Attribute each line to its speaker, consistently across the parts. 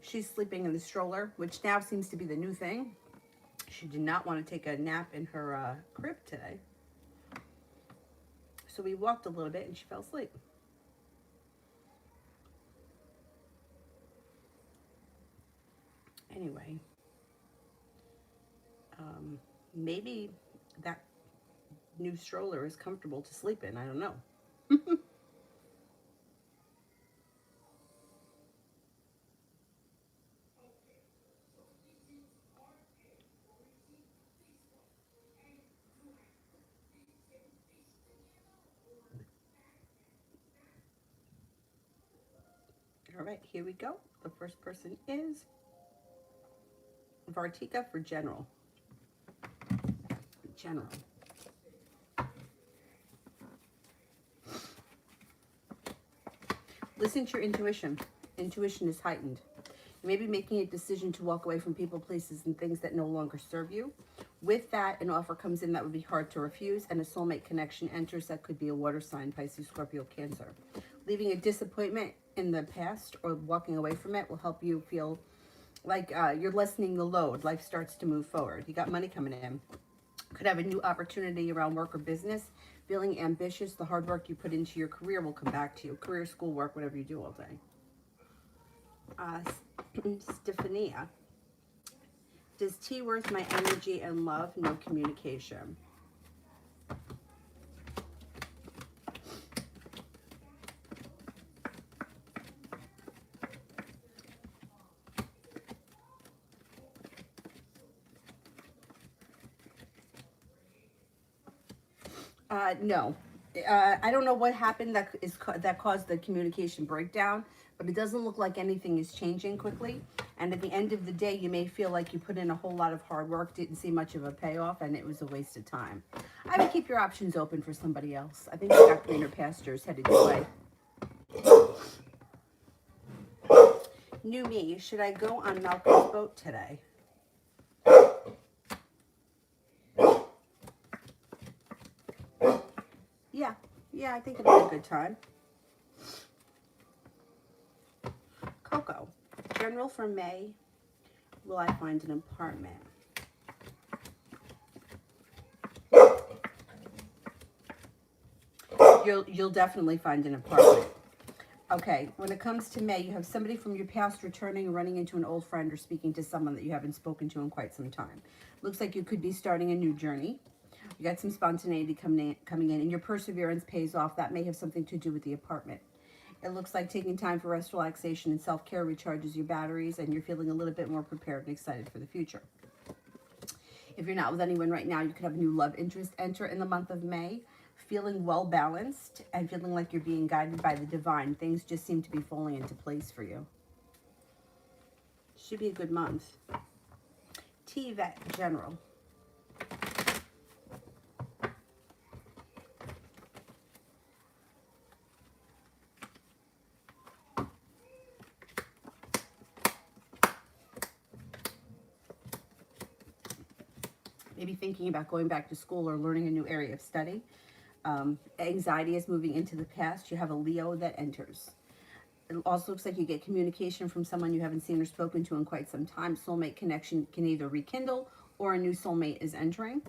Speaker 1: She's sleeping in the stroller, which now seems to be the new thing. She did not want to take a nap in her crib today. So we walked a little bit and she fell asleep. Anyway, maybe that new stroller is comfortable to sleep in. I don't know. All right, here we go. The first person is Vartika for general. General. Listen to your intuition. Intuition is heightened. You may be making a decision to walk away from people, places, and things that no longer serve you. With that, an offer comes in that would be hard to refuse, and a soulmate connection enters that could be a water sign, Pisces, Scorpio, Cancer. Leaving a disappointment in the past or walking away from it will help you feel like you're lessening the load. Life starts to move forward. You got money coming in. Could have a new opportunity around work or business. Feeling ambitious, the hard work you put into your career will come back to you. Career, school, work, whatever you do all day. Stephania. Does tea worth my energy and love? No communication. No. I don't know what happened that caused the communication breakdown, but it doesn't look like anything is changing quickly. And at the end of the day, you may feel like you put in a whole lot of hard work, didn't see much of a payoff, and it was a waste of time. I would keep your options open for somebody else. I think you got greener pastures headed your way. New me, should I go on Malcolm's boat today? Yeah, I think it'll be a good time. Coco, general for May, will I find an apartment? You'll definitely find an apartment. Okay, when it comes to May, you have somebody from your past returning, running into an old friend, or speaking to someone that you haven't spoken to in quite some time. Looks like you could be starting a new journey. You got some spontaneity coming in, and your perseverance pays off. That may have something to do with the apartment. It looks like taking time for rest, relaxation, and self-care recharges your batteries, and you're feeling a little bit more prepared and excited for the future. If you're not with anyone right now, you could have a new love interest enter in the month of May. Feeling well-balanced and feeling like you're being guided by the divine. Things just seem to be falling into place for you. Should be a good month. T-Vet General. Maybe thinking about going back to school or learning a new area of study. Anxiety is moving into the past. You have a Leo that enters. It also looks like you get communication from someone you haven't seen or spoken to in quite some time. Soulmate connection can either rekindle or a new soulmate is entering.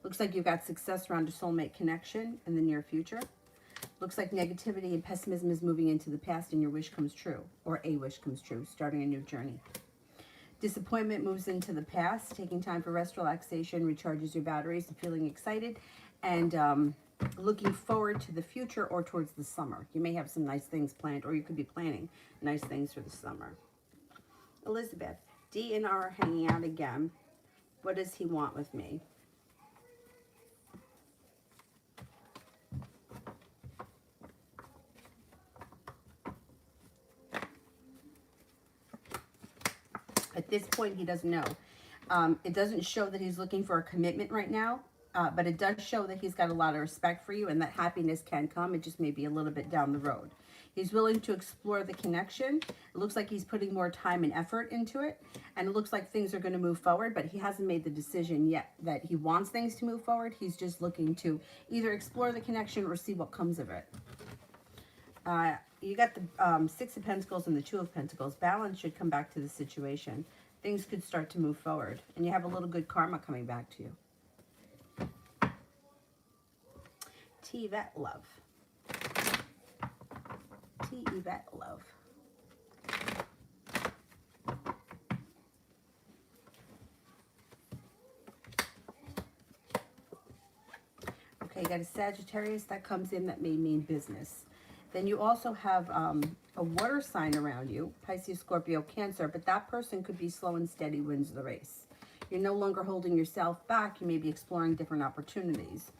Speaker 1: Looks like you've got success around a soulmate connection in the near future. Looks like negativity and pessimism is moving into the past and your wish comes true, or a wish comes true, starting a new journey. Disappointment moves into the past. Taking time for rest, relaxation, recharges your batteries, and feeling excited and looking forward to the future or towards the summer. You may have some nice things planned, or you could be planning nice things for the summer. Elizabeth, D and R are hanging out again. What does he want with me? At this point, he doesn't know. It doesn't show that he's looking for a commitment right now, but it does show that he's got a lot of respect for you and that happiness can come. It just may be a little bit down the road. He's willing to explore the connection. It looks like he's putting more time and effort into it, and it looks like things are going to move forward, but he hasn't made the decision yet that he wants things to move forward. He's just looking to either explore the connection or see what comes of it. You got the Six of Pentacles and the Two of Pentacles. Balance should come back to the situation. Things could start to move forward. And you have a little good karma coming back to you. T. Yvette Love. T. Yvette Love. Okay, you got a Sagittarius that comes in that may mean business. Then you also have a water sign around you, Pisces, Scorpio, Cancer, but that person could be slow and steady wins the race. You're no longer holding yourself back. You may be exploring different opportunities.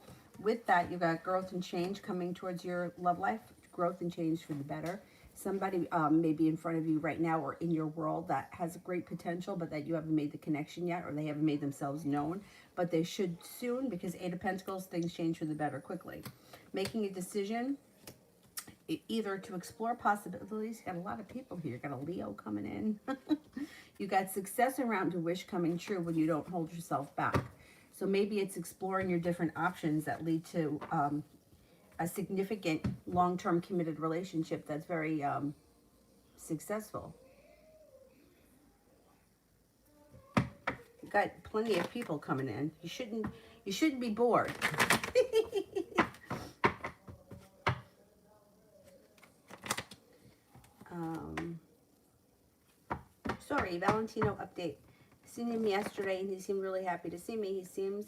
Speaker 1: With that, you got growth and change coming towards your love life, growth and change for the better. Somebody may be in front of you right now or in your world that has a great potential, but that you haven't made the connection yet, or they haven't made themselves known, but they should soon, because Eight of Pentacles, things change for the better quickly. Making a decision, either to explore possibilities. You got a lot of people here. You got a Leo coming in. You got success around a wish coming true when you don't hold yourself back. So maybe it's exploring your different options that lead to a significant long-term committed relationship that's very successful. You got plenty of people coming in. You shouldn't be bored. Sorry, Valentino update. Seen him yesterday and he seemed really happy to see me. He seems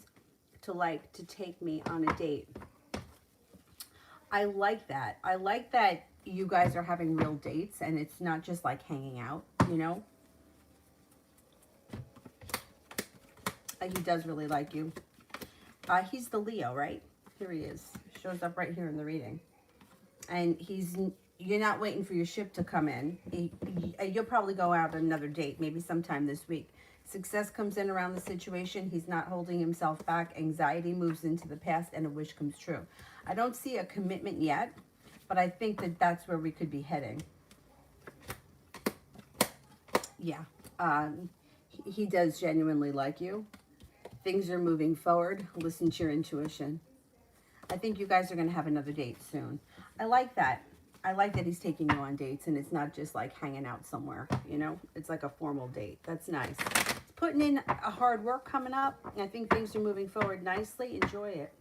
Speaker 1: to like to take me on a date. I like that. I like that you guys are having real dates and it's not just like hanging out, you know? He does really like you. He's the Leo, right? Here he is. Shows up right here in the reading. And you're not waiting for your ship to come in. You'll probably go out on another date, maybe sometime this week. Success comes in around the situation. He's not holding himself back. Anxiety moves into the past and a wish comes true. I don't see a commitment yet, but I think that that's where we could be heading. Yeah, he does genuinely like you. Things are moving forward. Listen to your intuition. I think you guys are going to have another date soon. I like that. I like that he's taking you on dates and it's not just like hanging out somewhere, you know? It's like a formal date. That's nice. He's putting in a hard work coming up. I think things are moving forward nicely. Enjoy it.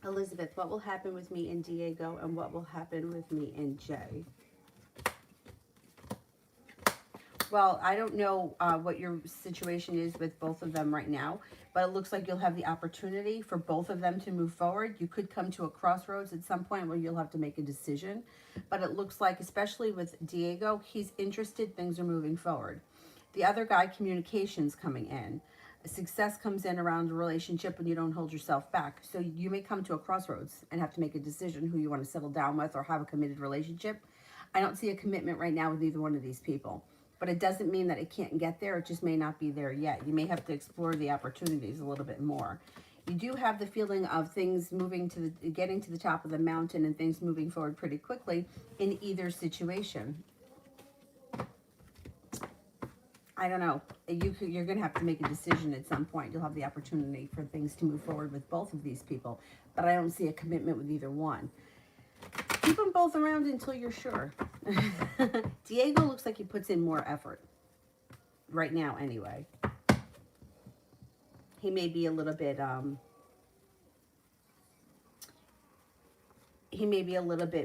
Speaker 1: Elizabeth, what will happen with me and Diego and what will happen with me and Jay? Well, I don't know what your situation is with both of them right now, but it looks like you'll have the opportunity for both of them to move forward. You could come to a crossroads at some point where you'll have to make a decision, but it looks like, especially with Diego, he's interested, things are moving forward. The other guy, communication's coming in. Success comes in around a relationship when you don't hold yourself back. So you may come to a crossroads and have to make a decision who you want to settle down with or have a committed relationship. I don't see a commitment right now with either one of these people. But it doesn't mean that it can't get there. It just may not be there yet. You may have to explore the opportunities a little bit more. You do have the feeling of things moving to getting to the top of the mountain and things moving forward pretty quickly in either situation. I don't know. You're going to have to make a decision at some point. You'll have the opportunity for things to move forward with both of these people. But I don't see a commitment with either one. Keep them both around until you're sure. Diego looks like he puts in more effort. Right now, anyway. He may be a little bit,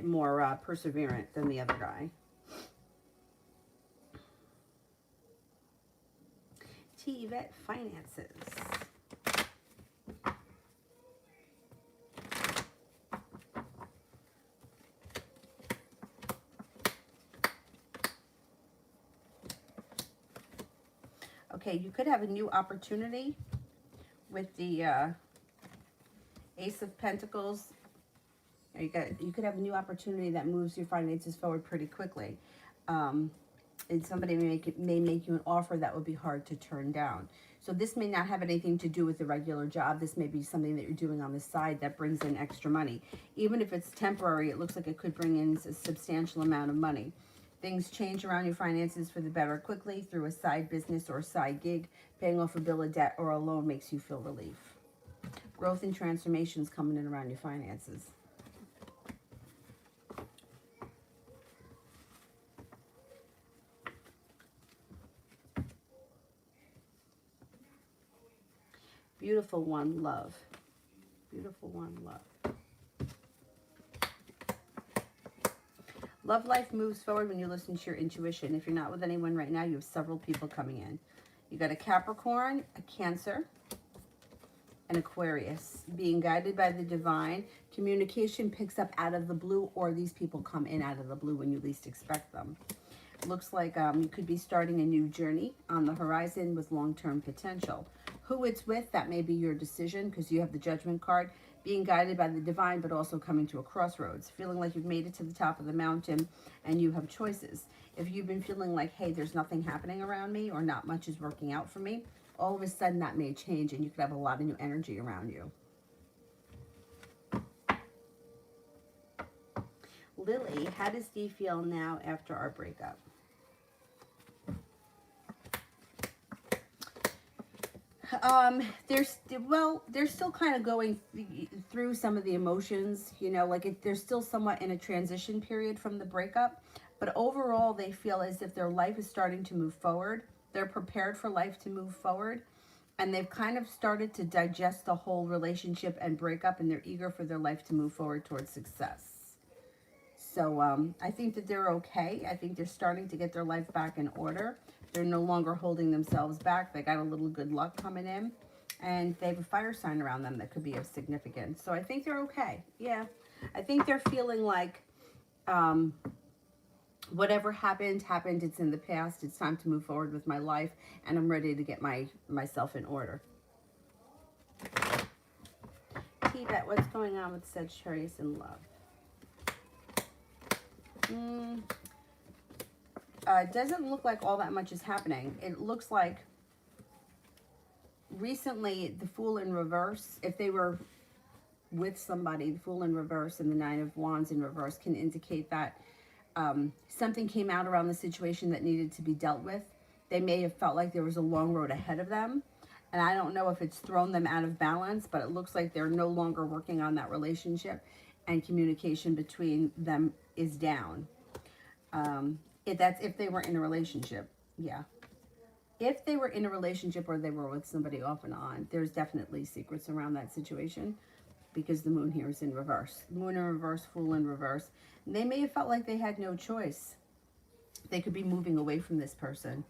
Speaker 1: more perseverant than the other guy. T. Yvette Finances. Okay, you could have a new opportunity with the Ace of Pentacles. You could have a new opportunity that moves your finances forward pretty quickly. And somebody may make you an offer that would be hard to turn down. So this may not have anything to do with the regular job. This may be something that you're doing on the side that brings in extra money. Even if it's temporary, it looks like it could bring in a substantial amount of money. Things change around your finances for the better quickly through a side business or a side gig. Paying off a bill of debt or a loan makes you feel relief. Growth and transformations coming in around your finances. Beautiful one, love. Beautiful one, love. Love life moves forward when you listen to your intuition. If you're not with anyone right now, you have several people coming in. You got a Capricorn, a Cancer, an Aquarius. Being guided by the divine. Communication picks up out of the blue, or these people come in out of the blue when you least expect them. Looks like you could be starting a new journey on the horizon with long-term potential. Who it's with, that may be your decision, because you have the Judgment card. Being guided by the divine, but also coming to a crossroads. Feeling like you've made it to the top of the mountain and you have choices. If you've been feeling like, hey, there's nothing happening around me, or not much is working out for me, all of a sudden that may change and you could have a lot of new energy around you. Lily, how does Dee feel now after our breakup? They're still kind of going through some of the emotions, you know, like they're still somewhat in a transition period from the breakup, but overall they feel as if their life is starting to move forward. They're prepared for life to move forward, and they've kind of started to digest the whole relationship and breakup, and they're eager for their life to move forward towards success. So I think that they're okay. I think they're starting to get their life back in order. They're no longer holding themselves back. They got a little good luck coming in, and they have a fire sign around them that could be of significance. So I think they're okay. Yeah, I think they're feeling like whatever happened. It's in the past. It's time to move forward with my life, and I'm ready to get myself in order. Tibet, what's going on with Sagittarius in love? It doesn't look like all that much is happening. It looks like recently the Fool in reverse, if they were with somebody, the Fool in reverse and the Nine of Wands in reverse can indicate that something came out around the situation that needed to be dealt with. They may have felt like there was a long road ahead of them. And I don't know if it's thrown them out of balance, but it looks like they're no longer working on that relationship, and communication between them is down. If they were in a relationship, yeah. If they were in a relationship or they were with somebody off and on, there's definitely secrets around that situation, because the moon here is in reverse. Moon in reverse, Fool in reverse. And they may have felt like they had no choice. They could be moving away from this person.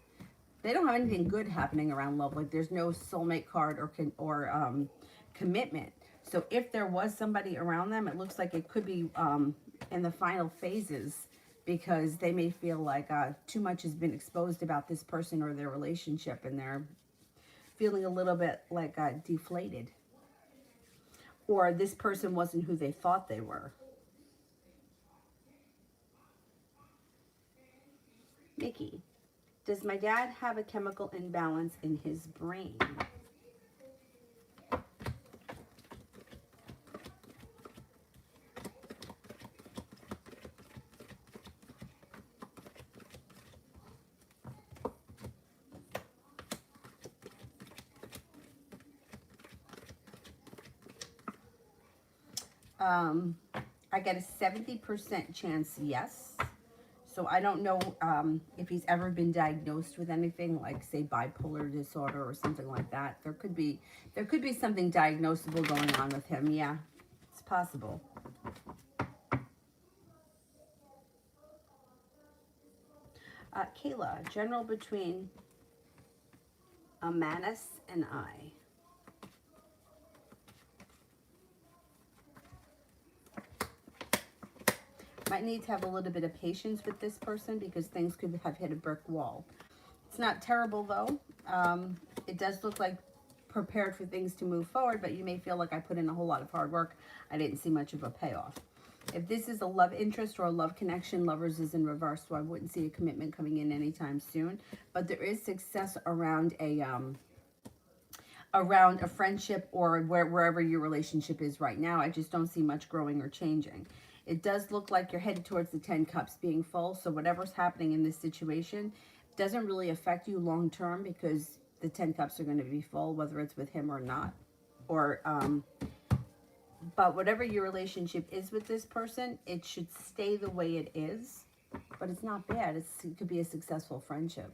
Speaker 1: They don't have anything good happening around love. Like there's no soulmate card or commitment. So if there was somebody around them, it looks like it could be in the final phases, because they may feel like too much has been exposed about this person or their relationship, and they're feeling a little bit like deflated. Or this person wasn't who they thought they were. Nikki, does my dad have a chemical imbalance in his brain? I get a 70% chance yes. So I don't know if he's ever been diagnosed with anything like, say, bipolar disorder or something like that. There could be something diagnosable going on with him. Yeah, it's possible. Kayla, general between Amanus and I. Might need to have a little bit of patience with this person, because things could have hit a brick wall. It's not terrible though. It does look like prepared for things to move forward, but you may feel like I put in a whole lot of hard work. I didn't see much of a payoff. If this is a love interest or a love connection, Lovers is in reverse, so I wouldn't see a commitment coming in anytime soon. But there is success around a friendship or wherever your relationship is right now. I just don't see much growing or changing. It does look like you're headed towards the 10 cups being full. So whatever's happening in this situation doesn't really affect you long term, because the 10 cups are going to be full, whether it's with him or not. or but whatever your relationship is with this person, it should stay the way it is. But it's not bad. It could be a successful friendship.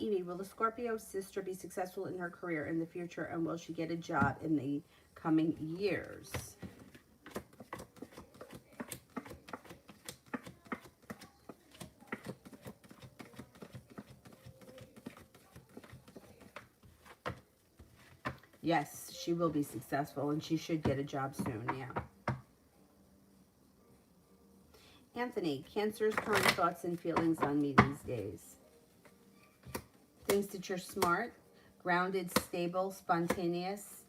Speaker 1: Evie, will the Scorpio sister be successful in her career in the future, and will she get a job in the coming years? Yes, she will be successful, and she should get a job soon, yeah. Anthony, Cancer's current thoughts and feelings on me these days. Thinks that you're smart, grounded, stable, spontaneous,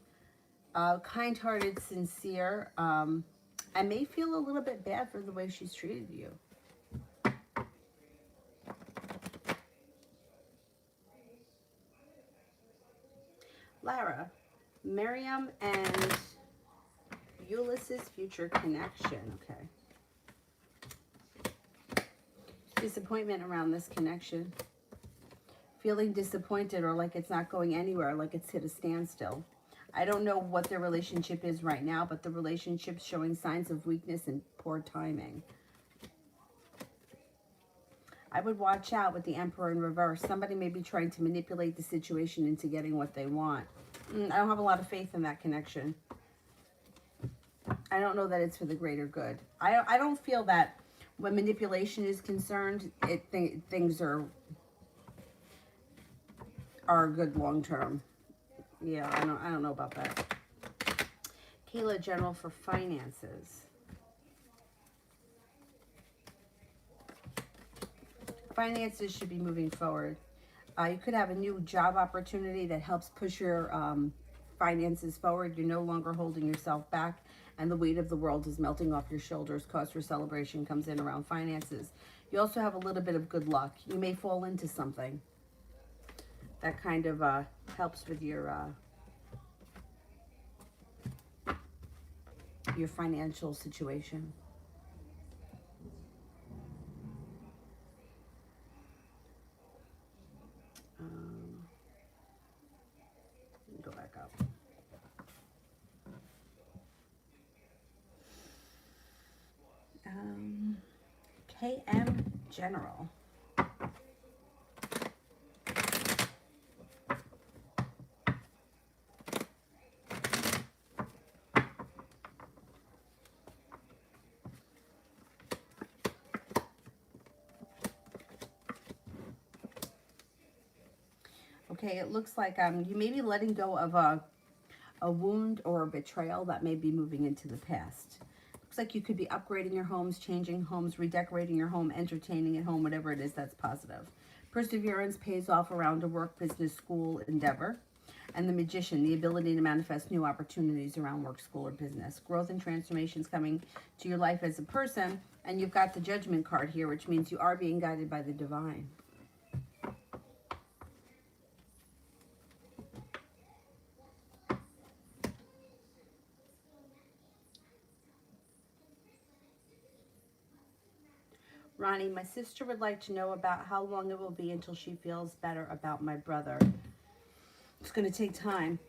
Speaker 1: kind-hearted, sincere. I may feel a little bit bad for the way she's treated you. Lara, Miriam and Ulysses' future connection. Okay. Disappointment around this connection. Feeling disappointed or like it's not going anywhere, like it's hit a standstill. I don't know what their relationship is right now, but the relationship's showing signs of weakness and poor timing. I would watch out with the Emperor in reverse. Somebody may be trying to manipulate the situation into getting what they want. I don't have a lot of faith in that connection. I don't know that it's for the greater good. I don't feel that when manipulation is concerned, things are good long term. Yeah, I don't know about that. Kayla, general for finances. Finances should be moving forward. You could have a new job opportunity that helps push your finances forward. You're no longer holding yourself back, and the weight of the world is melting off your shoulders. Cause for celebration comes in around finances. You also have a little bit of good luck. You may fall into something that kind of helps with your financial situation. Go back up. KM General. Okay, it looks like you may be letting go of a wound or a betrayal that may be moving into the past. Looks like you could be upgrading your homes, changing homes, redecorating your home, entertaining at home, whatever it is that's positive. Perseverance pays off around a work, business, school endeavor. And the Magician, the ability to manifest new opportunities around work, school, or business. Growth and transformations coming to your life as a person. And you've got the Judgment card here, which means you are being guided by the divine. Ronnie, my sister would like to know about how long it will be until she feels better about my brother. It's going to take time.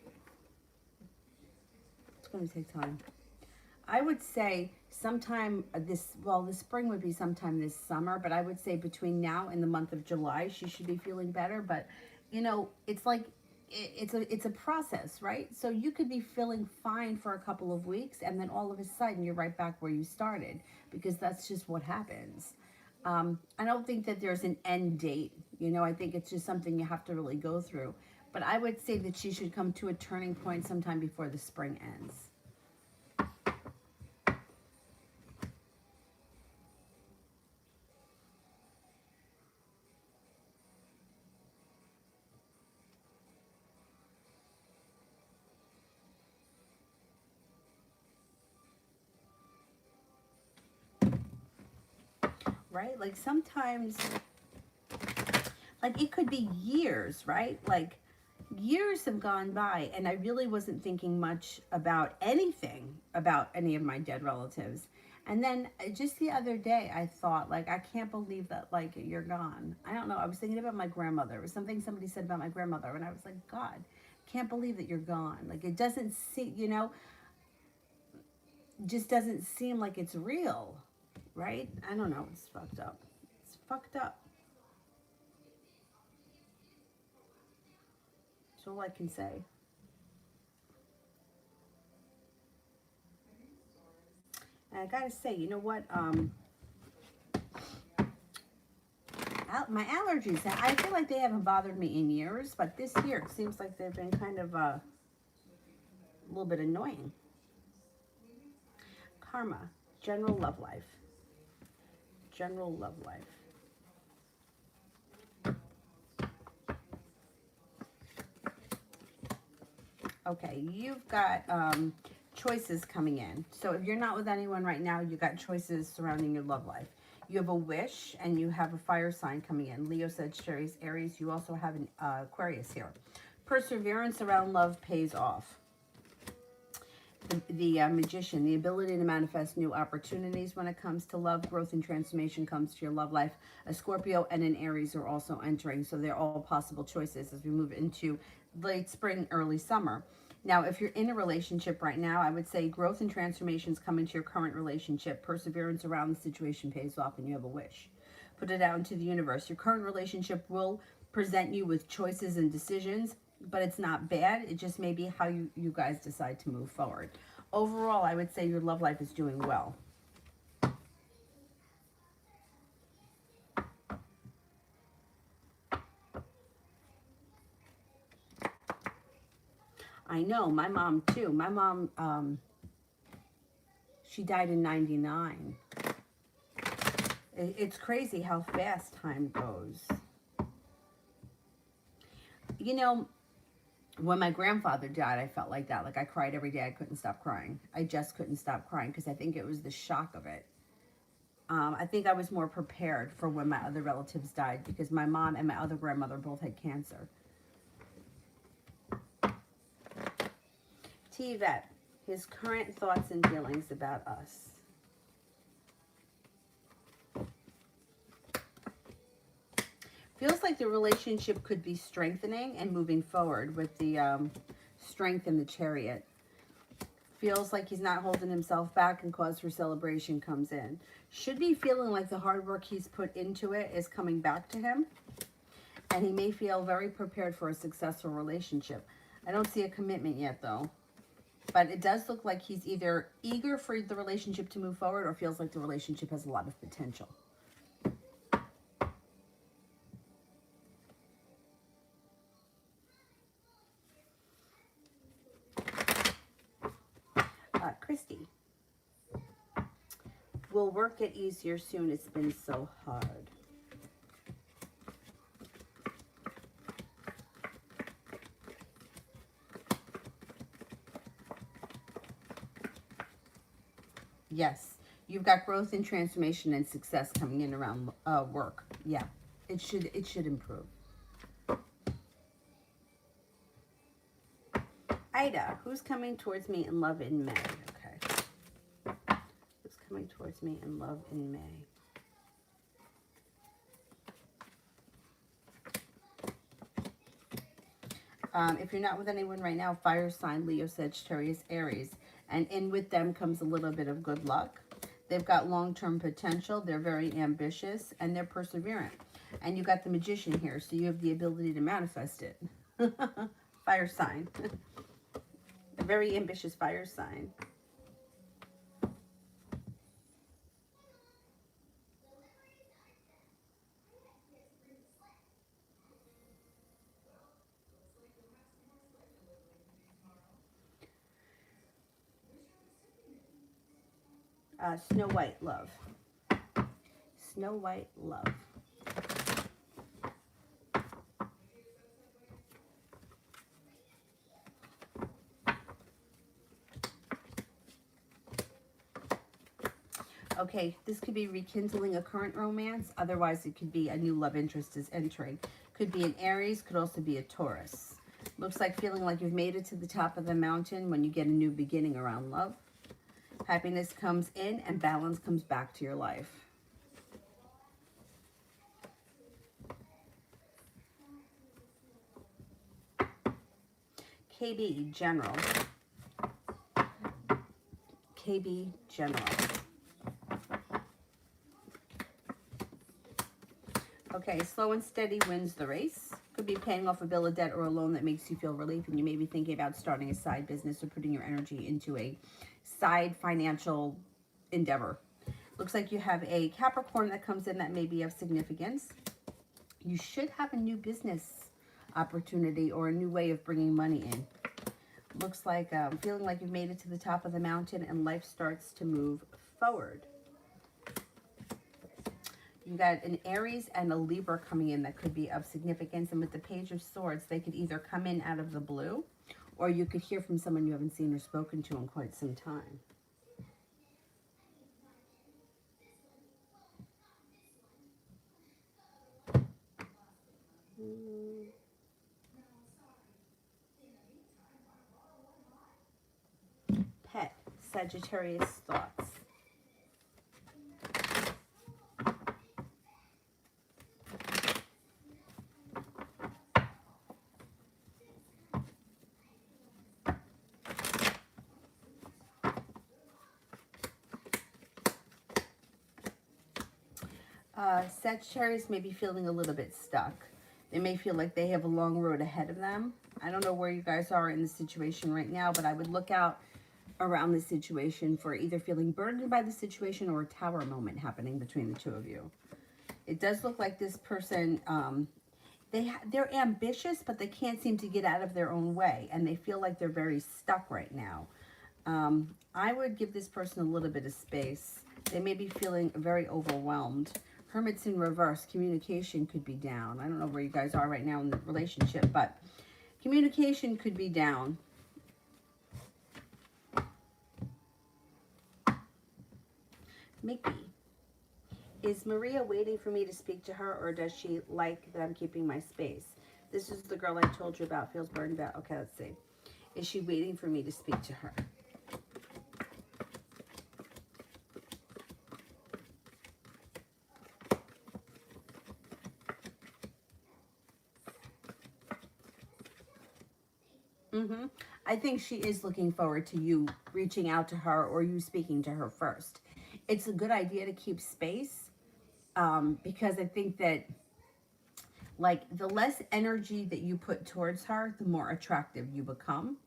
Speaker 1: It's going to take time. I would say sometime the spring would be sometime this summer, but I would say between now and the month of July, she should be feeling better. But, you know, it's like, it's a process, right? So you could be feeling fine for a couple of weeks, and then all of a sudden you're right back where you started, because that's just what happens. I don't think that there's an end date. You know, I think it's just something you have to really go through. But I would say that she should come to a turning point sometime before the spring ends. Right? Like sometimes, like it could be years, right? Like years have gone by and I really wasn't thinking much about anything about any of my dead relatives. And then just the other day, I thought, like, I can't believe that, like, you're gone. I don't know. I was thinking about my grandmother. It was something somebody said about my grandmother. And I was like, God, can't believe that you're gone. Like, it doesn't seem, you know, just doesn't seem like it's real, right? I don't know. It's fucked up. It's fucked up. That's all I can say. And I gotta say, you know what? My allergies, I feel like they haven't bothered me in years, but this year it seems like they've been kind of a little bit annoying. Karma, general love life. General love life. Okay, you've got choices coming in. So if you're not with anyone right now, you got choices surrounding your love life. You have a wish and you have a fire sign coming in. Leo, Sagittarius, Aries. You also have an Aquarius here. Perseverance around love pays off. The Magician, the ability to manifest new opportunities when it comes to love, growth and transformation comes to your love life. A Scorpio and an Aries are also entering, so they're all possible choices as we move into late spring, early summer. Now, if you're in a relationship right now, I would say growth and transformations come into your current relationship. Perseverance around the situation pays off, and you have a wish. Put it out into the universe. Your current relationship will present you with choices and decisions, but it's not bad. It just may be how you guys decide to move forward. Overall, I would say your love life is doing well. I know, my mom too. My mom, she died in 99. It's crazy how fast time goes. You know, when my grandfather died, I felt like that. Like I cried every day. I couldn't stop crying. I just couldn't stop crying because I think it was the shock of it. I think I was more prepared for when my other relatives died because my mom and my other grandmother both had cancer. T-Vet, his current thoughts and feelings about us. Feels like the relationship could be strengthening and moving forward with the strength in the Chariot. Feels like he's not holding himself back and cause for celebration comes in. Should be feeling like the hard work he's put into it is coming back to him. And he may feel very prepared for a successful relationship. I don't see a commitment yet though. But it does look like he's either eager for the relationship to move forward or feels like the relationship has a lot of potential. Christy. Will work get easier soon? It's been so hard. Yes, you've got growth and transformation and success coming in around work. Yeah, it should improve. Ida, who's coming towards me in love in May? Okay. Who's coming towards me in love in May? If you're not with anyone right now, fire sign, Leo, Sagittarius, Aries. And in with them comes a little bit of good luck. They've got long-term potential. They're very ambitious and they're perseverant. And you got the Magician here, so you have the ability to manifest it. Fire sign. A very ambitious fire sign. Snow White love. Snow White love. Okay, this could be rekindling a current romance. Otherwise, it could be a new love interest is entering. Could be an Aries, could also be a Taurus. Looks like feeling like you've made it to the top of the mountain when you get a new beginning around love. Happiness comes in and balance comes back to your life. KB, General. KB, General. Okay, slow and steady wins the race. Could be paying off a bill of debt or a loan that makes you feel relief, and you may be thinking about starting a side business or putting your energy into a side financial endeavor. Looks like you have a Capricorn that comes in that may be of significance. You should have a new business opportunity or a new way of bringing money in. Looks like feeling like you've made it to the top of the mountain and life starts to move forward. You got an Aries and a Libra coming in that could be of significance. And with the Page of Swords, they could either come in out of the blue, or you could hear from someone you haven't seen or spoken to in quite some time. Pet, Sagittarius thoughts. Sagittarius may be feeling a little bit stuck. They may feel like they have a long road ahead of them. I don't know where you guys are in the situation right now, but I would look out around the situation for either feeling burdened by the situation or a tower moment happening between the two of you. It does look like this person, they're ambitious, but they can't seem to get out of their own way, and they feel like they're very stuck right now. I would give this person a little bit of space. They may be feeling very overwhelmed. Hermit's in reverse. Communication could be down. I don't know where you guys are right now in the relationship, but communication could be down. Mickey. Is Maria waiting for me to speak to her, or does she like that I'm keeping my space? This is the girl I told you about, feels burdened about. Okay, let's see. Is she waiting for me to speak to her? I think she is looking forward to you reaching out to her or you speaking to her first. It's a good idea to keep space because I think that, like, the less energy that you put towards her, the more attractive you become.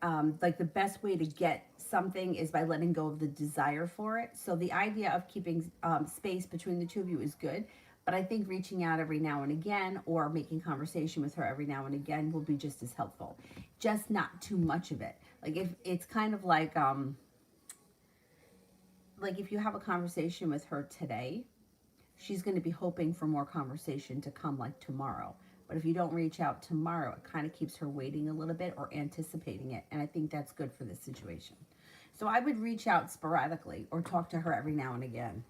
Speaker 1: Like, the best way to get something is by letting go of the desire for it. So the idea of keeping space between the two of you is good. But I think reaching out every now and again or making conversation with her every now and again will be just as helpful. Just not too much of it. Like, if it's kind of like if you have a conversation with her today, she's going to be hoping for more conversation to come like tomorrow. But if you don't reach out tomorrow, it kind of keeps her waiting a little bit or anticipating it. And I think that's good for this situation. So I would reach out sporadically or talk to her every now and again.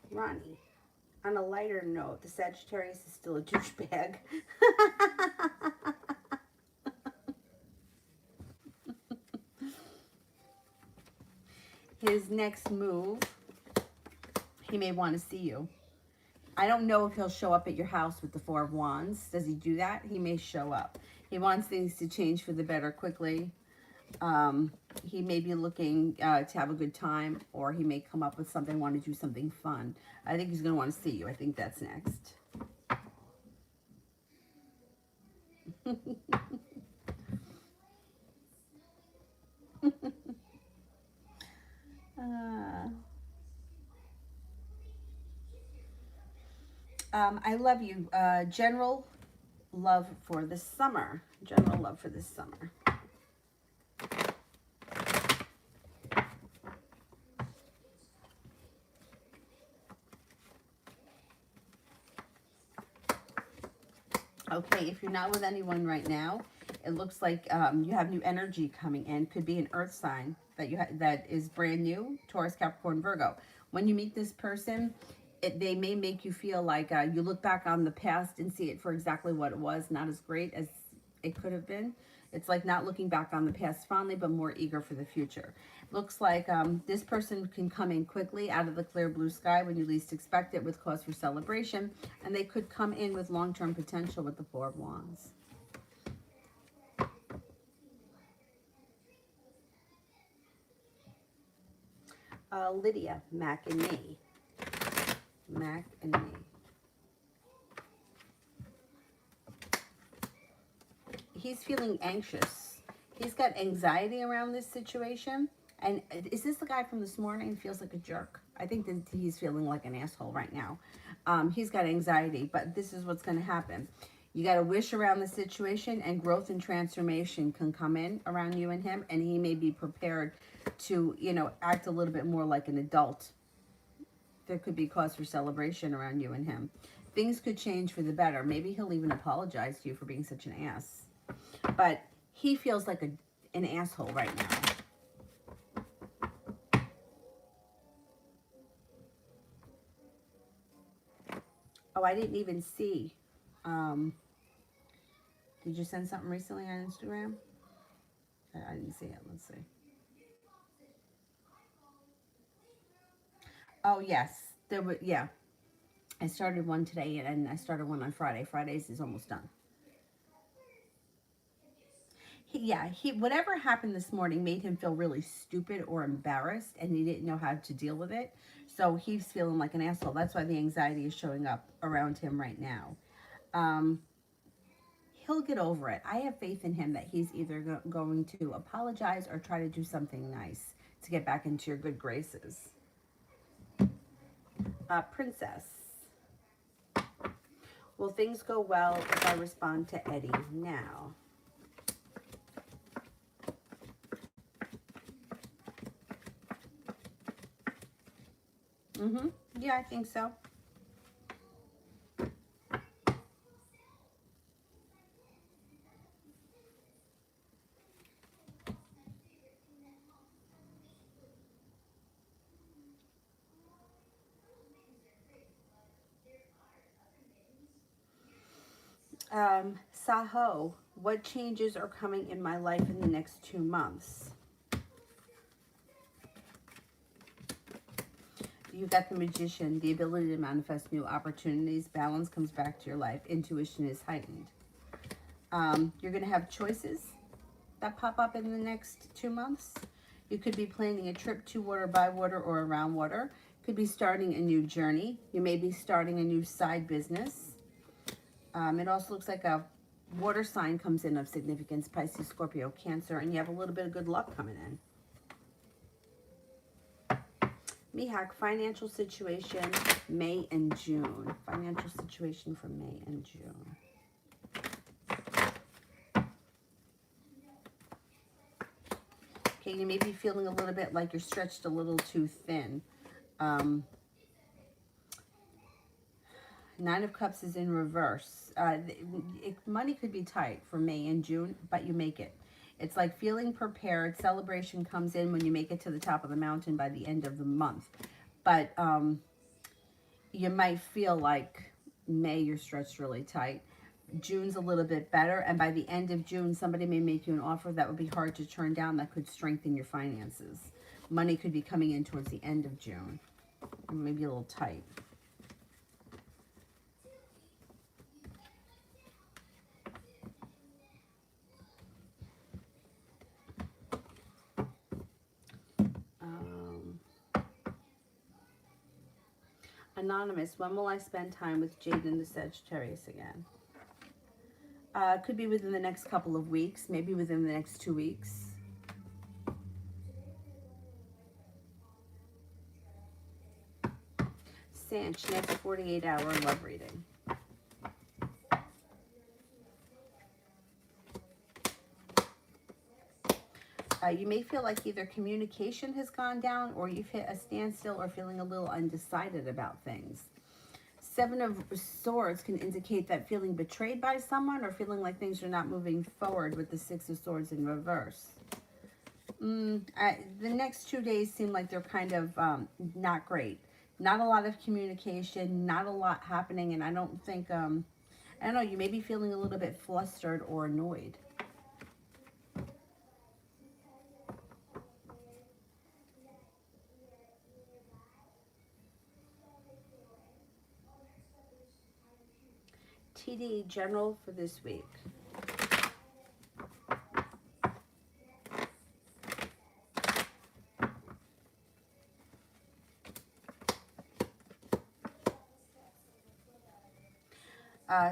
Speaker 1: Ronnie, on a lighter note, the Sagittarius is still a douchebag. His next move, he may want to see you. I don't know if he'll show up at your house with the Four of Wands. Does he do that? He may show up. He wants things to change for the better quickly. He may be looking to have a good time, or he may come up with something, want to do something fun. I think he's going to want to see you. I think that's next. I love you. General love for this summer. General love for this summer. Okay, if you're not with anyone right now, it looks like you have new energy coming in. Could be an earth sign that that is brand new, Taurus, Capricorn, Virgo. When you meet this person, They may make you feel like you look back on the past and see it for exactly what it was, not as great as it could have been. It's like not looking back on the past fondly, but more eager for the future. Looks like this person can come in quickly out of the clear blue sky when you least expect it, with cause for celebration, and they could come in with long-term potential with the Four of Wands. Lydia, Mac and me. Mac and me. He's feeling anxious. He's got anxiety around this situation. And is this the guy from this morning? Feels like a jerk. I think that he's feeling like an asshole right now. He's got anxiety, but this is what's going to happen. You got to wish around the situation, and growth and transformation can come in around you and him, and he may be prepared to, you know, act a little bit more like an adult. There could be cause for celebration around you and him. Things could change for the better. Maybe he'll even apologize to you for being such an ass. But he feels like an asshole right now. Oh, I didn't even see. Did you send something recently on Instagram? I didn't see it. Let's see. Oh, yes. There were, yeah. I started one today, and I started one on Friday. Fridays is almost done. Whatever happened this morning made him feel really stupid or embarrassed, and he didn't know how to deal with it. So he's feeling like an asshole. That's why the anxiety is showing up around him right now. He'll get over it. I have faith in him that he's either going to apologize or try to do something nice to get back into your good graces. Princess. Will things go well if I respond to Eddie now? Yeah, I think so. Saho, what changes are coming in my life in the next 2 months? You've got the Magician, the ability to manifest new opportunities. Balance comes back to your life. Intuition is heightened. You're going to have choices that pop up in the next 2 months. You could be planning a trip to water, by water, or around water. Could be starting a new journey. You may be starting a new side business. It also looks like a water sign comes in of significance, Pisces, Scorpio, Cancer, and you have a little bit of good luck coming in. Mihak, financial situation, May and June. Financial situation for May and June. Okay, you may be feeling a little bit like you're stretched a little too thin. Nine of Cups is in reverse. Money could be tight for May and June, but you make it. It's like feeling prepared. Celebration comes in when you make it to the top of the mountain by the end of the month. But you might feel like May you're stretched really tight. June's a little bit better. And by the end of June, somebody may make you an offer that would be hard to turn down that could strengthen your finances. Money could be coming in towards the end of June. Maybe a little tight. Anonymous, when will I spend time with Jaden the Sagittarius again? Could be within the next couple of weeks, maybe within the next 2 weeks. Sanch, next 48-hour love reading. You may feel like either communication has gone down or you've hit a standstill or feeling a little undecided about things. Seven of Swords can indicate that feeling betrayed by someone or feeling like things are not moving forward with the Six of Swords in reverse. The next 2 days seem like they're kind of not great. Not a lot of communication, not a lot happening, and I don't think, I don't know, you may be feeling a little bit flustered or annoyed. TD general for this week.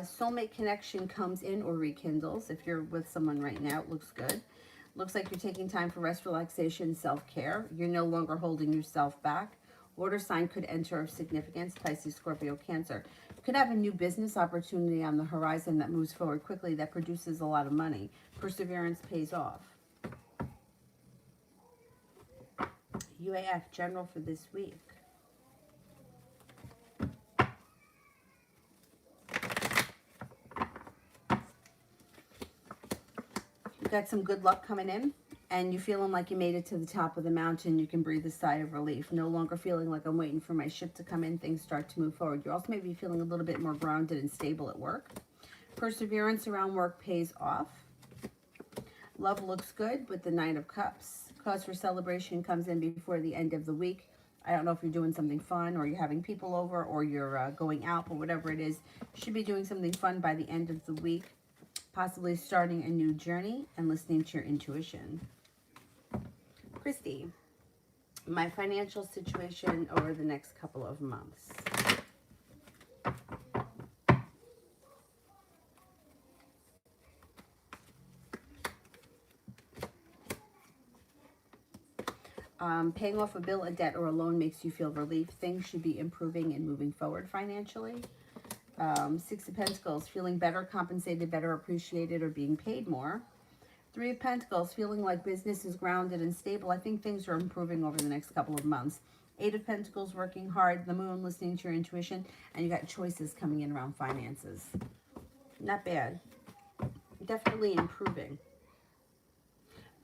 Speaker 1: Soulmate connection comes in or rekindles. If you're with someone right now, it looks good. Looks like you're taking time for rest, relaxation, self-care. You're no longer holding yourself back. Water sign could enter of significance, Pisces, Scorpio, Cancer. You could have a new business opportunity on the horizon that moves forward quickly, that produces a lot of money. Perseverance pays off. UAF general for this week. You got some good luck coming in, and you're feeling like you made it to the top of the mountain. You can breathe a sigh of relief. No longer feeling like I'm waiting for my ship to come in. Things start to move forward. You're also maybe feeling a little bit more grounded and stable at work. Perseverance around work pays off. Love looks good with the Nine of Cups. Cause for celebration comes in before the end of the week. I don't know if you're doing something fun, or you're having people over, or you're going out, but whatever it is, you should be doing something fun by the end of the week. Possibly starting a new journey and listening to your intuition. Christy, my financial situation over the next couple of months. Paying off a bill, a debt, or a loan makes you feel relief. Things should be improving and moving forward financially. Six of Pentacles, feeling better, compensated, better appreciated, or being paid more. Three of Pentacles, feeling like business is grounded and stable. I think things are improving over the next couple of months. Eight of Pentacles, working hard. The Moon, listening to your intuition. And you got choices coming in around finances. Not bad. Definitely improving.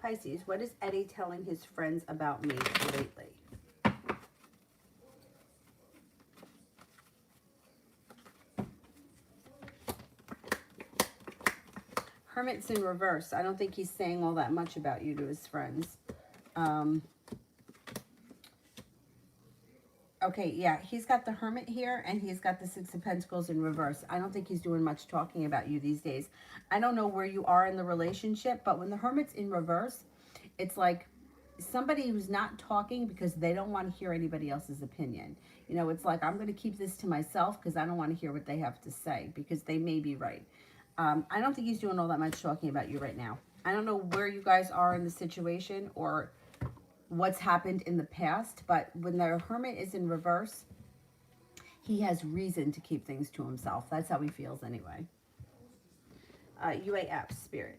Speaker 1: Pisces, what is Eddie telling his friends about me lately? Hermit's in reverse. I don't think he's saying all that much about you to his friends. Okay, yeah, he's got the Hermit here, and he's got the Six of Pentacles in reverse. I don't think he's doing much talking about you these days. I don't know where you are in the relationship, but when the Hermit's in reverse, it's like somebody who's not talking because they don't want to hear anybody else's opinion. You know, it's like, I'm going to keep this to myself because I don't want to hear what they have to say, because they may be right. I don't think he's doing all that much talking about you right now. I don't know where you guys are in the situation or what's happened in the past, but when the Hermit is in reverse, he has reason to keep things to himself. That's how he feels anyway. UAF, Spirit.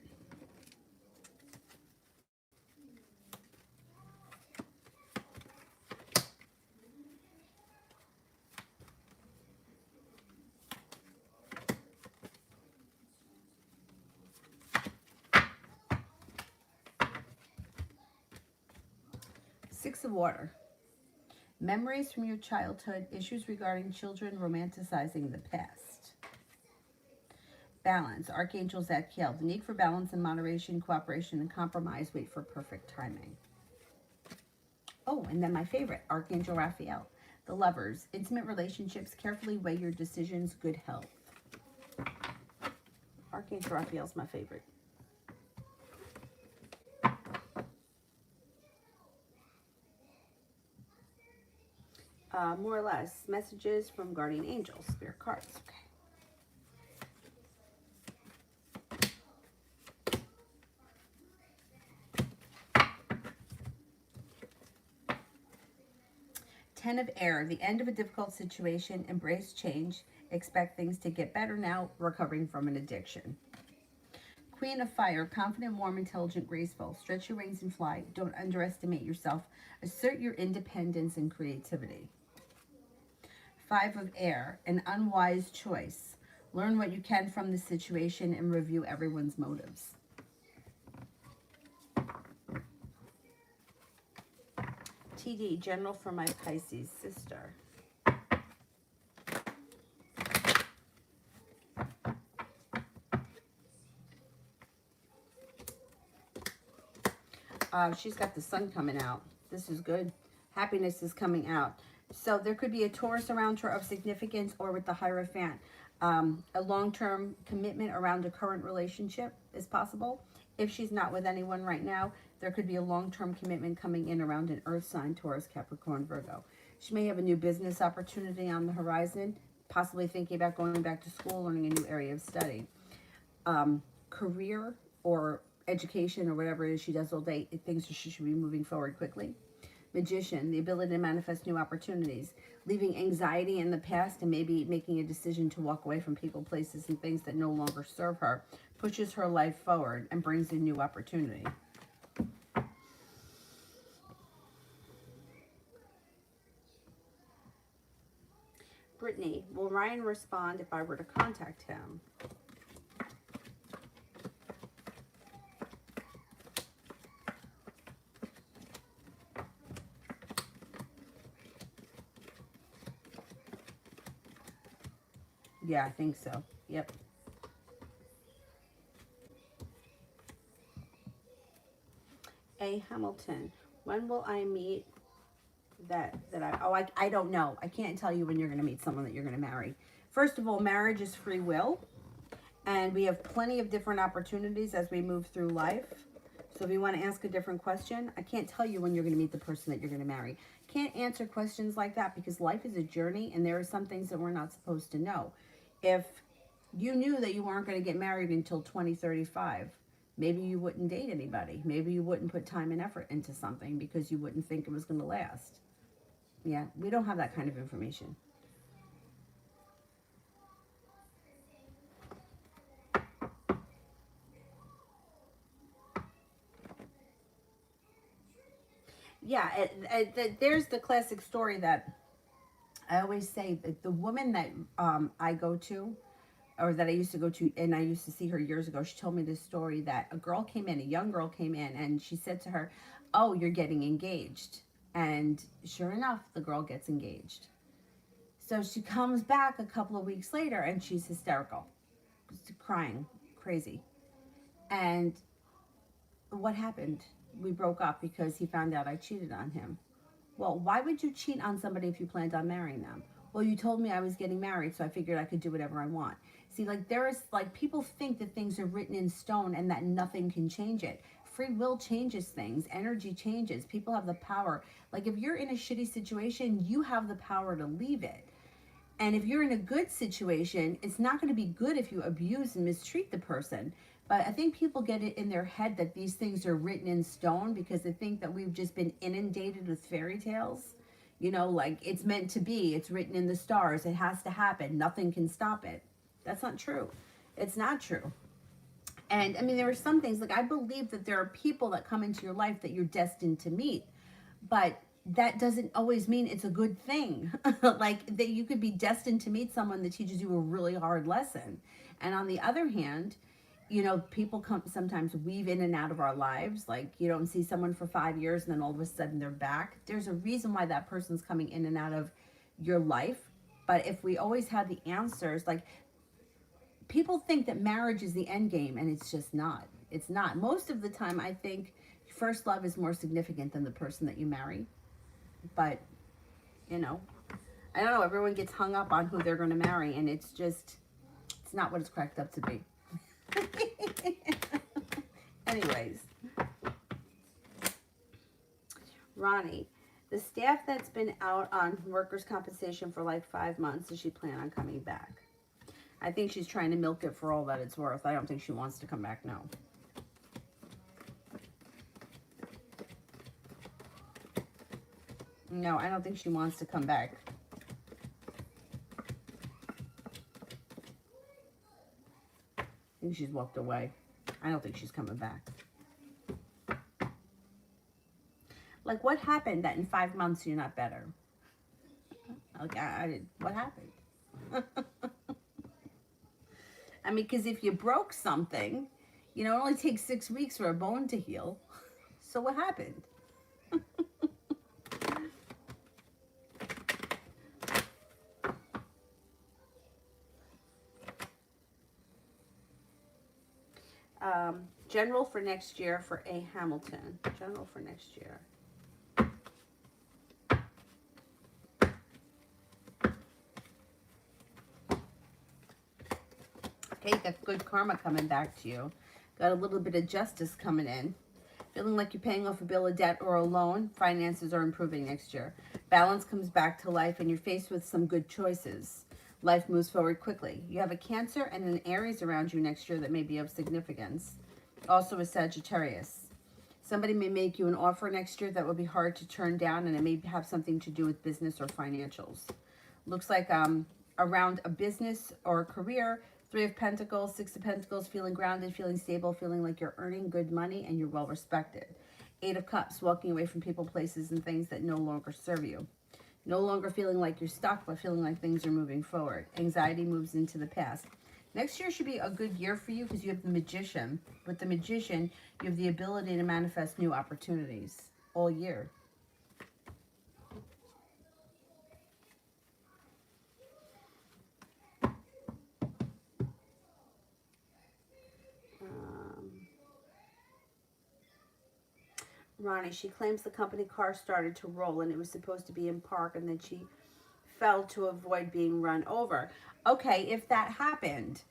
Speaker 1: Six of Water. Memories from your childhood, issues regarding children, romanticizing the past. Balance, Archangel Zadkiel. The need for balance and moderation, cooperation, and compromise. Wait for perfect timing. Oh, and then my favorite, Archangel Raphael. The Lovers, intimate relationships, carefully weigh your decisions, good health. Archangel Raphael's my favorite. More or less, messages from guardian angels, spirit cards. Okay. 10 of Air, the end of a difficult situation, embrace change, expect things to get better now, recovering from an addiction. Queen of Fire, confident, warm, intelligent, graceful, stretch your wings and fly, don't underestimate yourself, assert your independence and creativity. 5 of Air, an unwise choice, learn what you can from the situation and review everyone's motives. TD, general for my Pisces sister. She's got the sun coming out. This is good. Happiness is coming out. So there could be a Taurus around her of significance, or with the Hierophant. A long-term commitment around a current relationship is possible. If she's not with anyone right now, there could be a long-term commitment coming in around an earth sign, Taurus, Capricorn, Virgo. She may have a new business opportunity on the horizon, possibly thinking about going back to school, learning a new area of study. Career or education or whatever it is she does all day, it thinks she should be moving forward quickly. Magician, the ability to manifest new opportunities, leaving anxiety in the past and maybe making a decision to walk away from people, places, and things that no longer serve her, pushes her life forward and brings in new opportunity. Brittany, will Ryan respond if I were to contact him? Yeah, I think so. Yep. A. Hamilton, when will I meet I don't know. I can't tell you when you're going to meet someone that you're going to marry. First of all, marriage is free will, and we have plenty of different opportunities as we move through life. So if you want to ask a different question, I can't tell you when you're going to meet the person that you're going to marry. Can't answer questions like that because life is a journey, and there are some things that we're not supposed to know. If you knew that you weren't going to get married until 2035, maybe you wouldn't date anybody. Maybe you wouldn't put time and effort into something because you wouldn't think it was going to last. Yeah, we don't have that kind of information. Yeah, there's the classic story that I always say, that the woman that I go to, or that I used to go to, and I used to see her years ago, she told me this story that a young girl came in, and she said to her, "Oh, you're getting engaged." And sure enough, the girl gets engaged. So she comes back a couple of weeks later, and she's hysterical, crying, crazy. And what happened? We broke up because he found out I cheated on him. Well, why would you cheat on somebody if you planned on marrying them? Well, you told me I was getting married, so I figured I could do whatever I want. See, like, there is, like, people think that things are written in stone and that nothing can change it. Free will changes things. Energy changes. People have the power. Like, if you're in a shitty situation, you have the power to leave it. And if you're in a good situation, it's not going to be good if you abuse and mistreat the person. But I think people get it in their head that these things are written in stone because they think that we've just been inundated with fairy tales. You know, like, it's meant to be. It's written in the stars. It has to happen. Nothing can stop it. That's not true. It's not true. And, I mean, there are some things, like, I believe that there are people that come into your life that you're destined to meet. But that doesn't always mean it's a good thing. Like, that you could be destined to meet someone that teaches you a really hard lesson. And on the other hand, you know, people sometimes weave in and out of our lives. Like, you don't see someone for 5 years and then all of a sudden they're back. There's a reason why that person's coming in and out of your life. But if we always had the answers, like, people think that marriage is the end game, and it's just not. It's not. Most of the time, I think first love is more significant than the person that you marry. But, you know, I don't know. Everyone gets hung up on who they're going to marry, and it's not what it's cracked up to be. Anyways, Ronnie, the staff that's been out on workers' compensation for like 5 months, does she plan on coming back? I think she's trying to milk it for all that it's worth. I don't think she wants to come back, no. No, I don't think she wants to come back. I think she's walked away. I don't think she's coming back. Like, what happened that in 5 months you're not better? Like, what happened? I mean, because if you broke something, you know, it only takes 6 weeks for a bone to heal. So what happened? General for next year for A. Hamilton. General for next year. Okay, you got good karma coming back to you. Got a little bit of justice coming in. Feeling like you're paying off a bill of debt or a loan. Finances are improving next year. Balance comes back to life and you're faced with some good choices. Life moves forward quickly. You have a Cancer and an Aries around you next year that may be of significance. Also a Sagittarius. Somebody may make you an offer next year that will be hard to turn down, and it may have something to do with business or financials. Looks like around a business or a career. 3 of Pentacles, 6 of Pentacles, feeling grounded, feeling stable, feeling like you're earning good money and you're well respected. 8 of Cups, walking away from people, places, and things that no longer serve you. No longer feeling like you're stuck, but feeling like things are moving forward. Anxiety moves into the past. Next year should be a good year for you because you have the Magician. With the Magician, you have the ability to manifest new opportunities all year. Ronnie, she claims the company car started to roll and it was supposed to be in park and then she fell to avoid being run over. Okay, if that happened,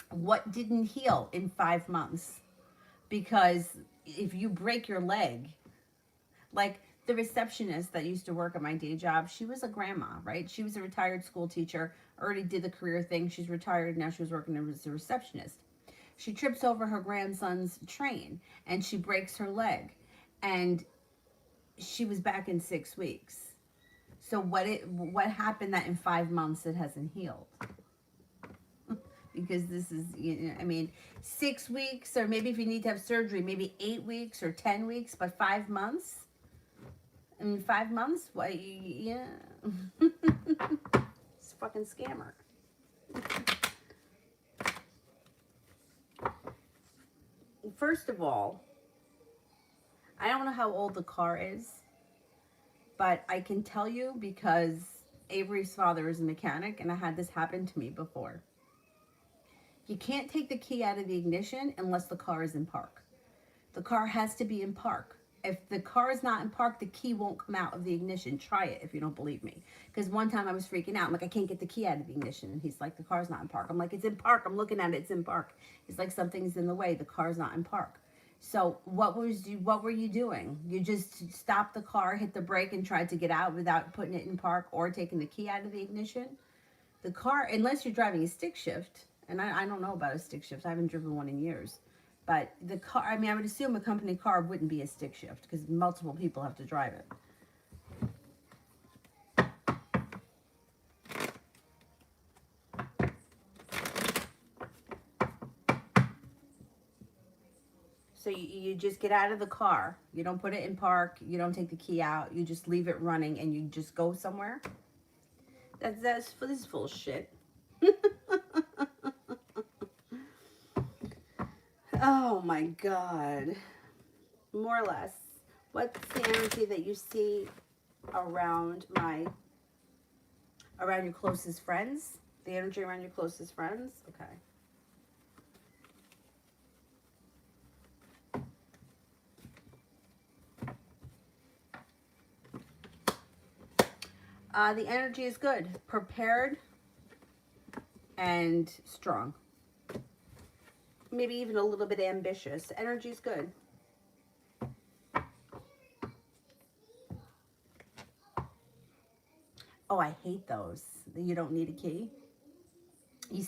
Speaker 1: what didn't heal in 5 months? Because if you break your leg, like the receptionist that used to work at my day job, she was a grandma, right? She was a retired school teacher, already did the career thing. She's retired, now she was working as a receptionist. She trips over her grandson's train and she breaks her leg. And she was back in 6 weeks. So what happened that in 5 months it hasn't healed? Because this is, you know, I mean, 6 weeks, or maybe if you need to have surgery, maybe 8 weeks or 10 weeks, but 5 months? I mean, 5 months? Why, yeah. It's a fucking scammer. First of all, I don't know how old the car is, but I can tell you because Avery's father is a mechanic and I had this happen to me before. You can't take the key out of the ignition unless the car is in park. The car has to be in park. If the car is not in park, the key won't come out of the ignition. Try it if you don't believe me. Because one time I was freaking out. I'm like, I can't get the key out of the ignition. And he's like, the car's not in park. I'm like, it's in park. I'm looking at it. It's in park. He's like, something's in the way. The car's not in park. So what were you doing? You just stopped the car, hit the brake, and tried to get out without putting it in park or taking the key out of the ignition? The car, unless you're driving a stick shift, and I don't know about a stick shift. I haven't driven one in years. But the car, I mean, I would assume a company car wouldn't be a stick shift because multiple people have to drive it. So you just get out of the car. You don't put it in park. You don't take the key out. You just leave it running and you just go somewhere. This is full of shit. Oh my God. More or less. What's the energy that you see around your closest friends? The energy around your closest friends? Okay. The energy is good. Prepared and strong. Maybe even a little bit ambitious. Energy is good. Oh, I hate those. You don't need a key. The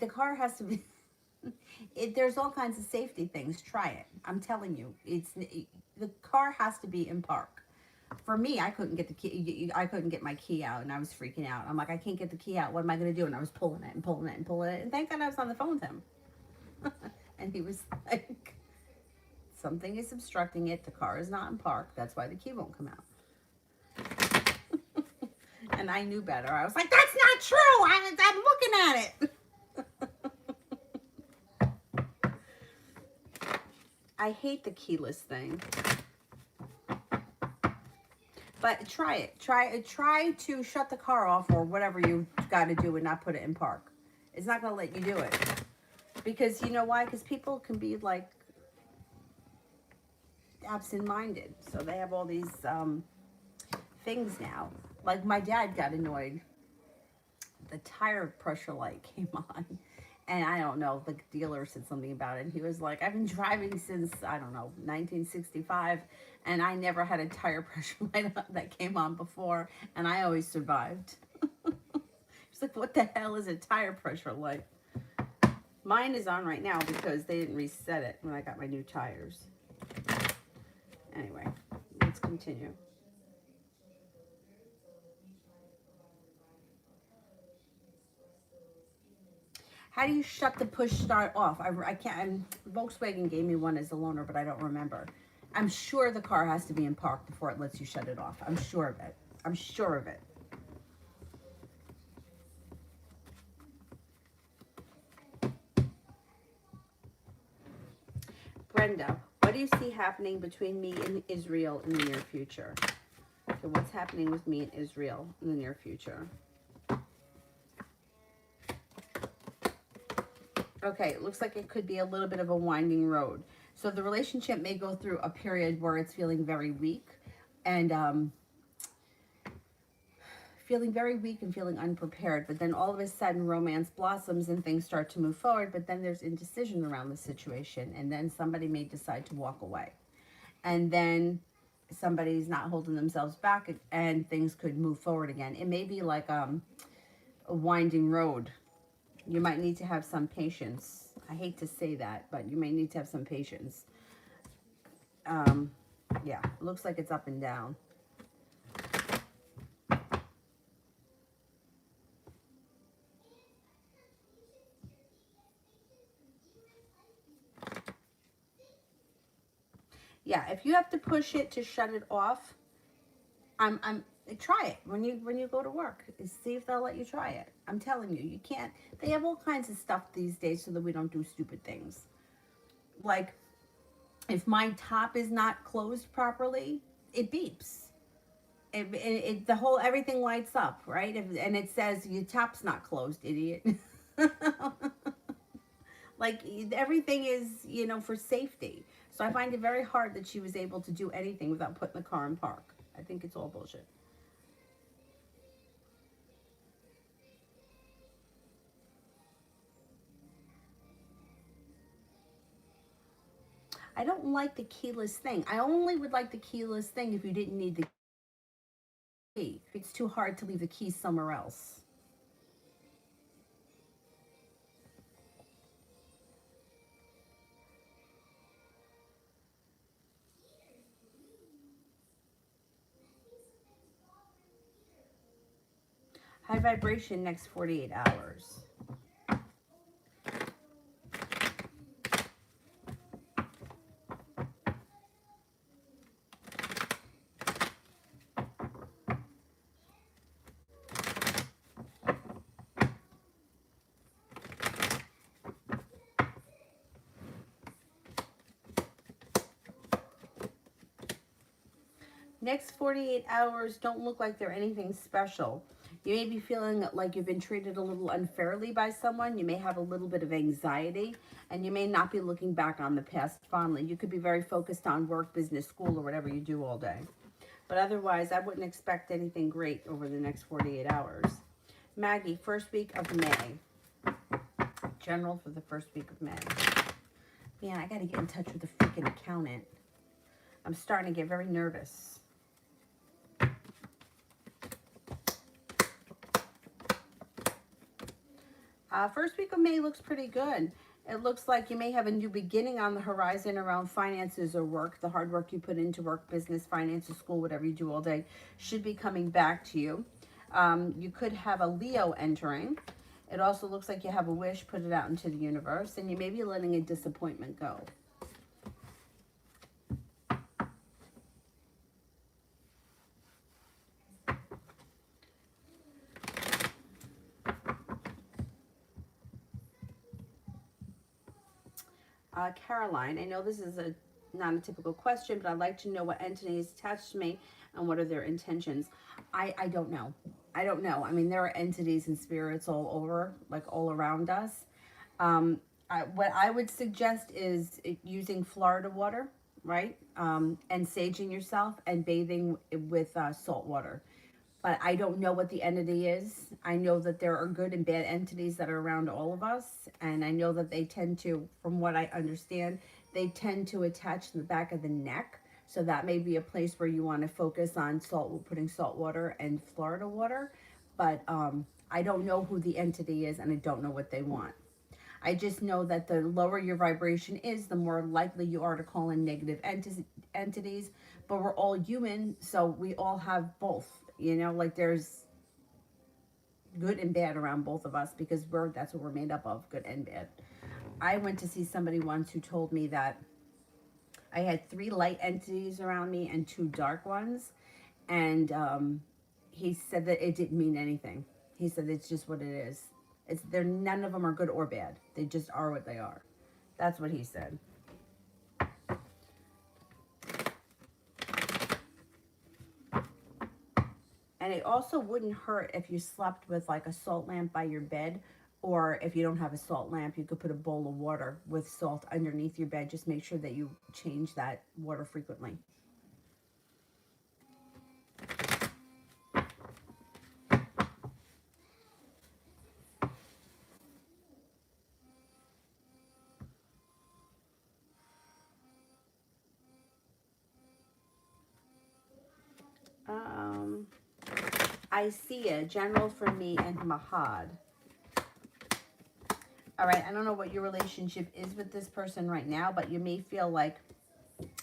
Speaker 1: car has to be. There's all kinds of safety things. Try it. I'm telling you, the car has to be in park. For me, I couldn't get the key. I couldn't get my key out, and I was freaking out. I'm like, I can't get the key out. What am I going to do? And I was pulling it and pulling it and pulling it. And thank God I was on the phone with him. And he was like, something is obstructing it. The car is not in park. That's why the key won't come out. And I knew better. I was like, that's not true. I'm looking at it. I hate the keyless thing. But try it. Try to shut the car off or whatever you got to do and not put it in park. It's not going to let you do it. Because you know why? Because people can be like absent-minded. So they have all these things now. Like my dad got annoyed. The tire pressure light came on. And I don't know, the dealer said something about it. And he was like, I've been driving since, I don't know, 1965. And I never had a tire pressure light that came on before. And I always survived. He's like, what the hell is a tire pressure light? Mine is on right now because they didn't reset it when I got my new tires. Anyway, let's continue. How do you shut the push start off? I can't. Volkswagen gave me one as a loaner, but I don't remember. I'm sure the car has to be in park before it lets you shut it off. I'm sure of it. I'm sure of it. Brenda, what do you see happening between me and Israel in the near future? Okay, what's happening with me and Israel in the near future? Okay, it looks like it could be a little bit of a winding road. So the relationship may go through a period where it's feeling very weak and feeling unprepared. But then all of a sudden romance blossoms and things start to move forward. But then there's indecision around the situation. And then somebody may decide to walk away. And then somebody's not holding themselves back and things could move forward again. It may be like a winding road. You might need to have some patience. I hate to say that, but you may need to have some patience. Yeah, it looks like it's up and down. Yeah, if you have to push it to shut it off, try it when you go to work. See if they'll let you try it. I'm telling you, you can't. They have all kinds of stuff these days so that we don't do stupid things. Like if my top is not closed properly, it beeps. Everything lights up, right? And it says your top's not closed, idiot. Like everything is, for safety. So I find it very hard that she was able to do anything without putting the car in park. I think it's all bullshit. I don't like the keyless thing. I only would like the keyless thing if you didn't need the key. It's too hard to leave the key somewhere else. High vibration next 48 hours. Next 48 hours don't look like they're anything special. You may be feeling like you've been treated a little unfairly by someone. You may have a little bit of anxiety, and you may not be looking back on the past fondly. You could be very focused on work, business, school, or whatever you do all day. But otherwise, I wouldn't expect anything great over the next 48 hours. Maggie, first week of May. General for the first week of May. Man, I got to get in touch with the freaking accountant. I'm starting to get very nervous. First week of May looks pretty good. It looks like you may have a new beginning on the horizon around finances or work. The hard work you put into work, business, finances, school, whatever you do all day should be coming back to you. You could have a Leo entering. It also looks like you have a wish, put it out into the universe, and you may be letting a disappointment go. Caroline, I know this is a not a typical question, but I'd like to know what entity is attached to me and what are their intentions. I don't know. I don't know. I mean, there are entities and spirits all over, like all around us. What I would suggest is using Florida water, right? And saging yourself and bathing with salt water. But I don't know what the entity is. I know that there are good and bad entities that are around all of us. And I know that they tend to, from what I understand, they tend to attach to the back of the neck. So that may be a place where you want to focus on putting salt water and Florida water. But I don't know who the entity is and I don't know what they want. I just know that the lower your vibration is, the more likely you are to call in negative entities. But we're all human, so we all have both. You know, like there's good and bad around both of us because that's what we're made up of, good and bad. I went to see somebody once who told me that I had 3 light entities around me and 2 dark ones. And he said that it didn't mean anything. He said it's just what it is. None of them are good or bad. They just are what they are. That's what he said. And it also wouldn't hurt if you slept with like a salt lamp by your bed, or if you don't have a salt lamp, you could put a bowl of water with salt underneath your bed. Just make sure that you change that water frequently. I see a general for me and Mahad. All right, I don't know what your relationship is with this person right now, but you may feel like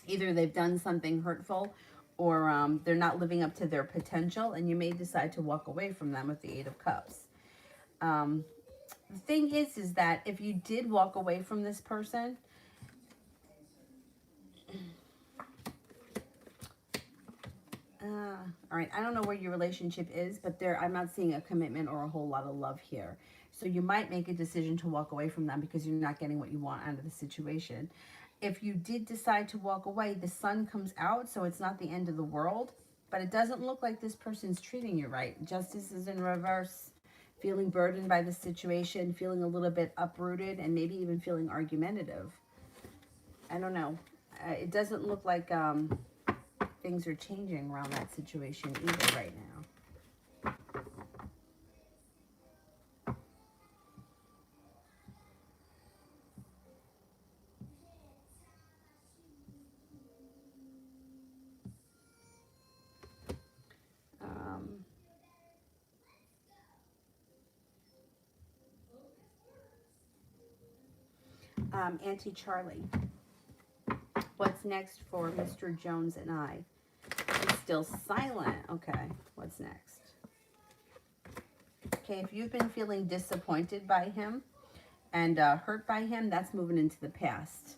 Speaker 1: either they've done something hurtful or they're not living up to their potential, and you may decide to walk away from them with the 8 of Cups. The thing is that if you did walk away from this person, all right, I don't know where your relationship is, but I'm not seeing a commitment or a whole lot of love here. So you might make a decision to walk away from them because you're not getting what you want out of the situation. If you did decide to walk away, the sun comes out, so it's not the end of the world, but it doesn't look like this person's treating you right. Justice is in reverse, feeling burdened by the situation, feeling a little bit uprooted, and maybe even feeling argumentative. I don't know. It doesn't look like things are changing around that situation either right now. Auntie Charlie, what's next for Mr. Jones and I? He's still silent. Okay, what's next? Okay, if you've been feeling disappointed by him and hurt by him, that's moving into the past.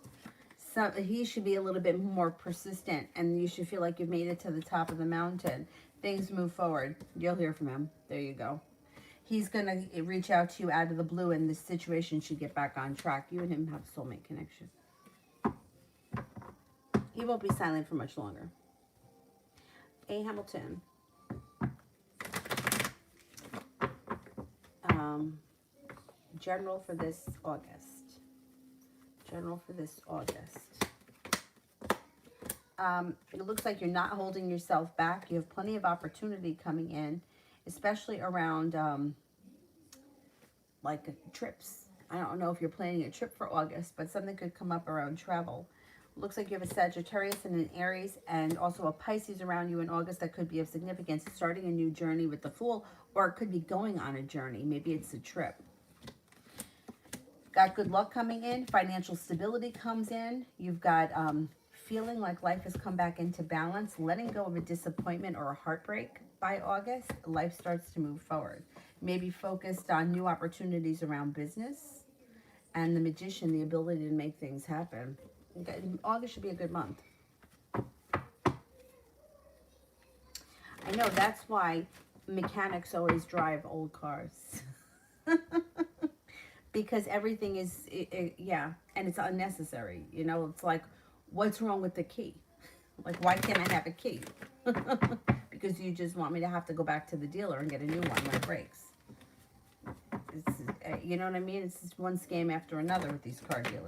Speaker 1: So he should be a little bit more persistent, and you should feel like you've made it to the top of the mountain. Things move forward. You'll hear from him. There you go. He's going to reach out to you out of the blue, and this situation should get back on track. You and him have a soulmate connection. He won't be silent for much longer. A. Hamilton. General for this August. General for this August. It looks like you're not holding yourself back. You have plenty of opportunity coming in, especially around like trips. I don't know if you're planning a trip for August, but something could come up around travel. Looks like you have a Sagittarius and an Aries and also a Pisces around you in August that could be of significance, starting a new journey with the Fool, or it could be going on a journey. Maybe it's a trip. Got good luck coming in. Financial stability comes in. You've got feeling like life has come back into balance, letting go of a disappointment or a heartbreak. By August, life starts to move forward. Maybe focused on new opportunities around business. And the Magician, the ability to make things happen. August should be a good month. I know, that's why mechanics always drive old cars. Because everything is, yeah, and it's unnecessary. You know, it's like, What's wrong with the key? Like, why can't I have a key? Because you just want me to have to go back to the dealer and get a new one when it breaks. You know what I mean? It's just one scam after another with these car dealers.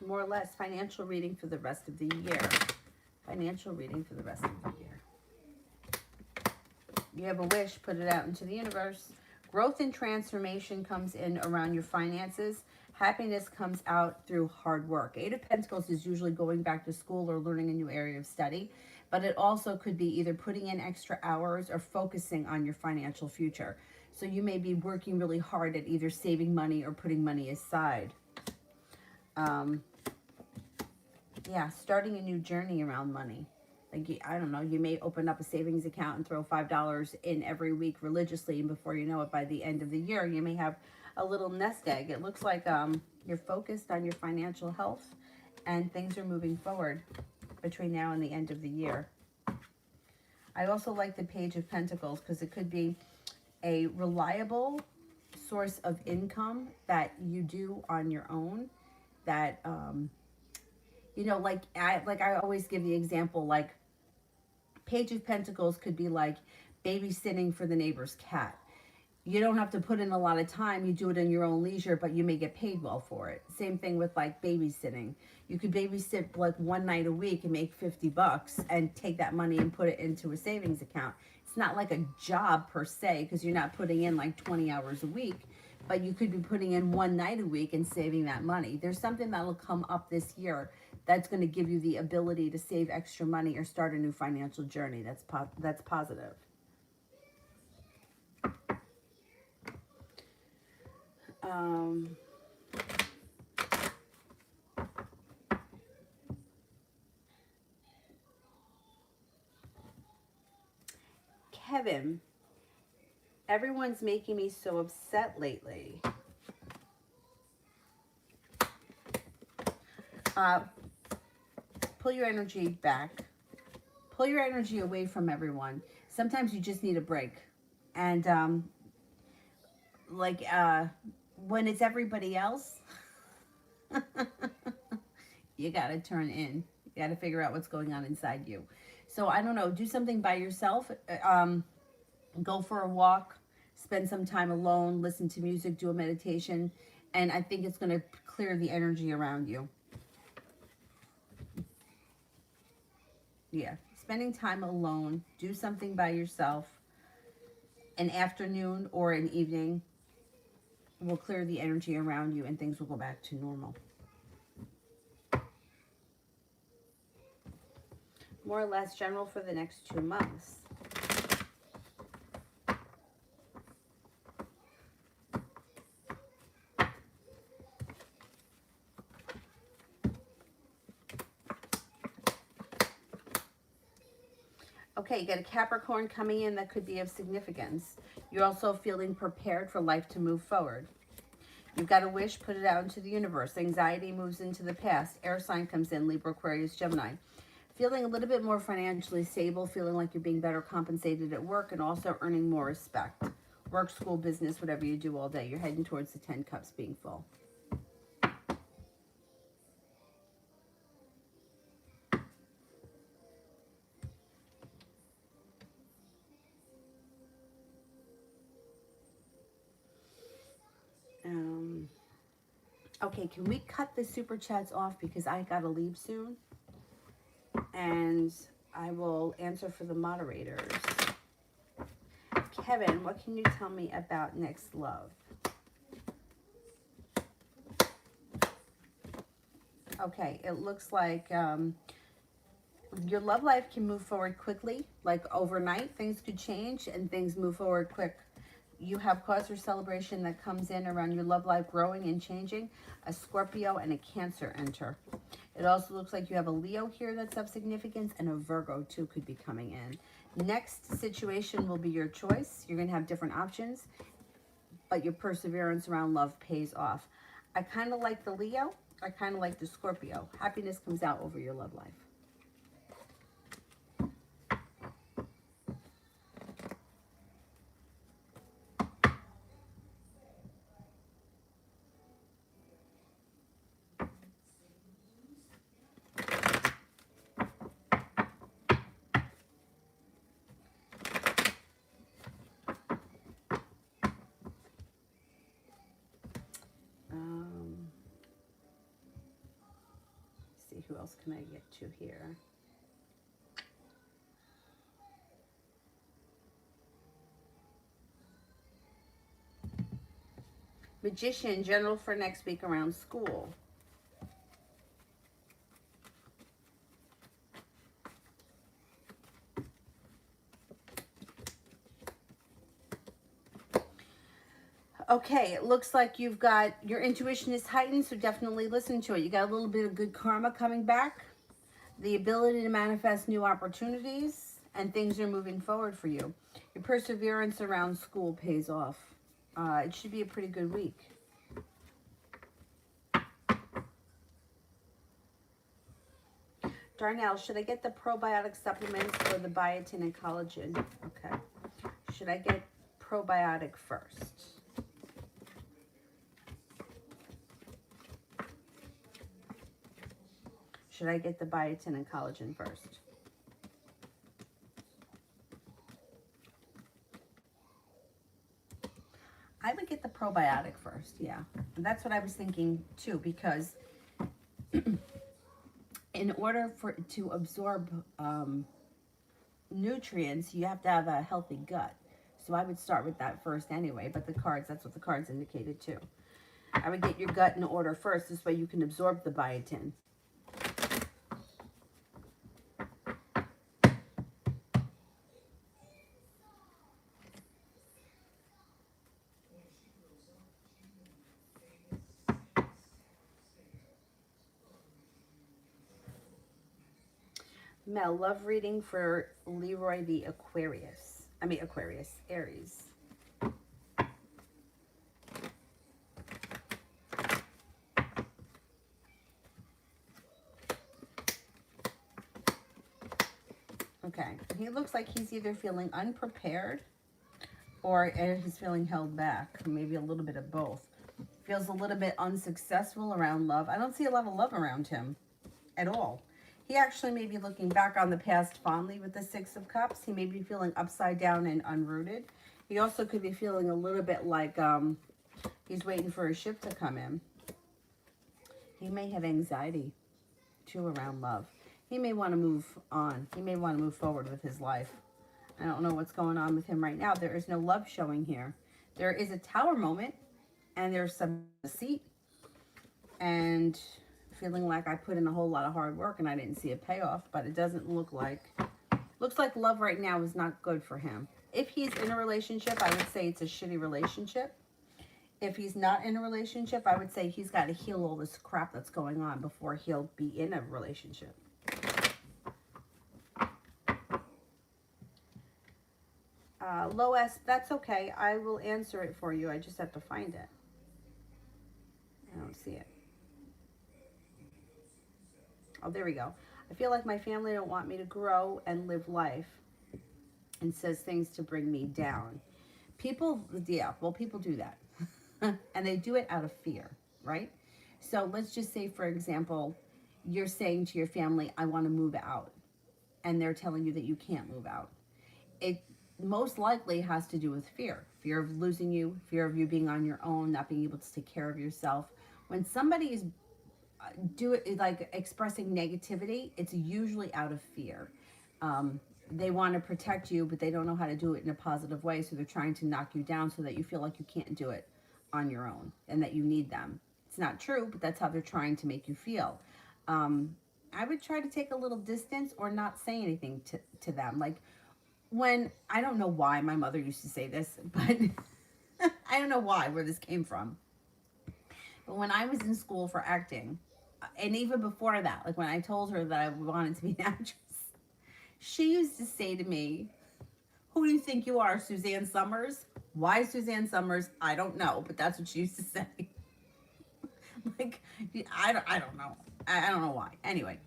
Speaker 1: More or less, financial reading for the rest of the year. Financial reading for the rest of the year. You have a wish, put it out into the universe. Growth and transformation comes in around your finances. Happiness comes out through hard work. Eight of Pentacles is usually going back to school or learning a new area of study, but it also could be either putting in extra hours or focusing on your financial future. So you may be working really hard at either saving money or putting money aside. Yeah, starting a new journey around money. Like, I don't know, you may open up a savings account and throw $5 in every week religiously, and before you know it, by the end of the year, you may have a little nest egg. It looks like you're focused on your financial health, and things are moving forward between now and the end of the year. I also like the Page of Pentacles because it could be a reliable source of income that you do on your own that, you know, like I always give the example, like Page of Pentacles could be like babysitting for the neighbor's cat. You don't have to put in a lot of time. You do it in your own leisure, but you may get paid well for it. Same thing with like babysitting. You could babysit like one night a week and make $50 and take that money and put it into a savings account. It's not like a job per se because you're not putting in like 20 hours a week, but you could be putting in one night a week and saving that money. There's something that'll come up this year that's going to give you the ability to save extra money or start a new financial journey. That's positive. Kevin, everyone's making me so upset lately. Pull your energy back. Pull your energy away from everyone. Sometimes you just need a break. And when it's everybody else, you got to turn in. You got to figure out what's going on inside you. So I don't know, do something by yourself. Go for a walk, spend some time alone, listen to music, do a meditation, and I think it's going to clear the energy around you. Yeah, spending time alone, do something by yourself, an afternoon or an evening will clear the energy around you and things will go back to normal. More or less general for the next 2 months. Okay, you got a Capricorn coming in that could be of significance. You're also feeling prepared for life to move forward. You've got a wish, put it out into the universe. Anxiety moves into the past. Air sign comes in, Libra, Aquarius, Gemini. Feeling a little bit more financially stable, feeling like you're being better compensated at work and also earning more respect. Work, school, business, whatever you do all day. You're heading towards the 10 cups being full. Okay, can we cut the super chats off because I gotta leave soon? And I will answer for the moderators. Kevin, what can you tell me about next love? Okay, it looks like your love life can move forward quickly, like overnight. Things could change and things move forward quick. You have cause for celebration that comes in around your love life growing and changing. A Scorpio and a Cancer enter. It also looks like you have a Leo here that's of significance, and a Virgo too could be coming in. Next situation will be your choice. You're going to have different options, but your perseverance around love pays off. I kind of like the Leo. I kind of like the Scorpio. Happiness comes out over your love life. See, who else can I get to here? Magician, general for next week around school. Okay, it looks like you've got, your intuition is heightened, so definitely listen to it. You got a little bit of good karma coming back, the ability to manifest new opportunities, and things are moving forward for you. Your perseverance around school pays off. It should be a pretty good week. Darnell, should I get the probiotic supplements or the biotin and collagen? Okay. Should I get probiotic first? Should I get the biotin and collagen first? I would get the probiotic first, yeah. And that's what I was thinking too, because in order for it to absorb nutrients, you have to have a healthy gut. So I would start with that first anyway, but the cards, that's what the cards indicated too. I would get your gut in order first, this way you can absorb the biotin. Mel, love reading for Leroy the Aquarius. Aries. Okay, he looks like he's either feeling unprepared or he's feeling held back. Maybe a little bit of both. Feels a little bit unsuccessful around love. I don't see a lot of love around him at all. He actually may be looking back on the past fondly with the Six of Cups. He may be feeling upside down and unrooted. He also could be feeling a little bit like he's waiting for a ship to come in. He may have anxiety, too, around love. He may want to move on. He may want to move forward with his life. I don't know what's going on with him right now. There is no love showing here. There is a tower moment, and there's some deceit, and feeling like I put in a whole lot of hard work and I didn't see a payoff, but it doesn't look like, looks like love right now is not good for him. If he's in a relationship, I would say it's a shitty relationship. If he's not in a relationship, I would say he's got to heal all this crap that's going on before he'll be in a relationship. Lois, that's okay. I will answer it for you. I just have to find it. I don't see it. Oh, there we go. I feel like my family don't want me to grow and live life and says things to bring me down. People, yeah, well, people do that. And they do it out of fear, right? So let's just say, for example, you're saying to your family, I want to move out. And they're telling you that you can't move out. It most likely has to do with fear. Fear of losing you, fear of you being on your own, not being able to take care of yourself. When somebody is expressing negativity, it's usually out of fear. They want to protect you, but they don't know how to do it in a positive way, so they're trying to knock you down so that you feel like you can't do it on your own and that you need them. It's not true, but that's how they're trying to make you feel. I would try to take a little distance or not say anything to them. Like, when, I don't know why my mother used to say this, but I don't know where this came from. But when I was in school for acting, and even before that, like when I told her that I wanted to be an actress, she used to say to me, who do you think you are, Suzanne Summers? Why Suzanne Summers? I don't know, but that's what she used to say. Like, I don't know. I don't know why. Anyway,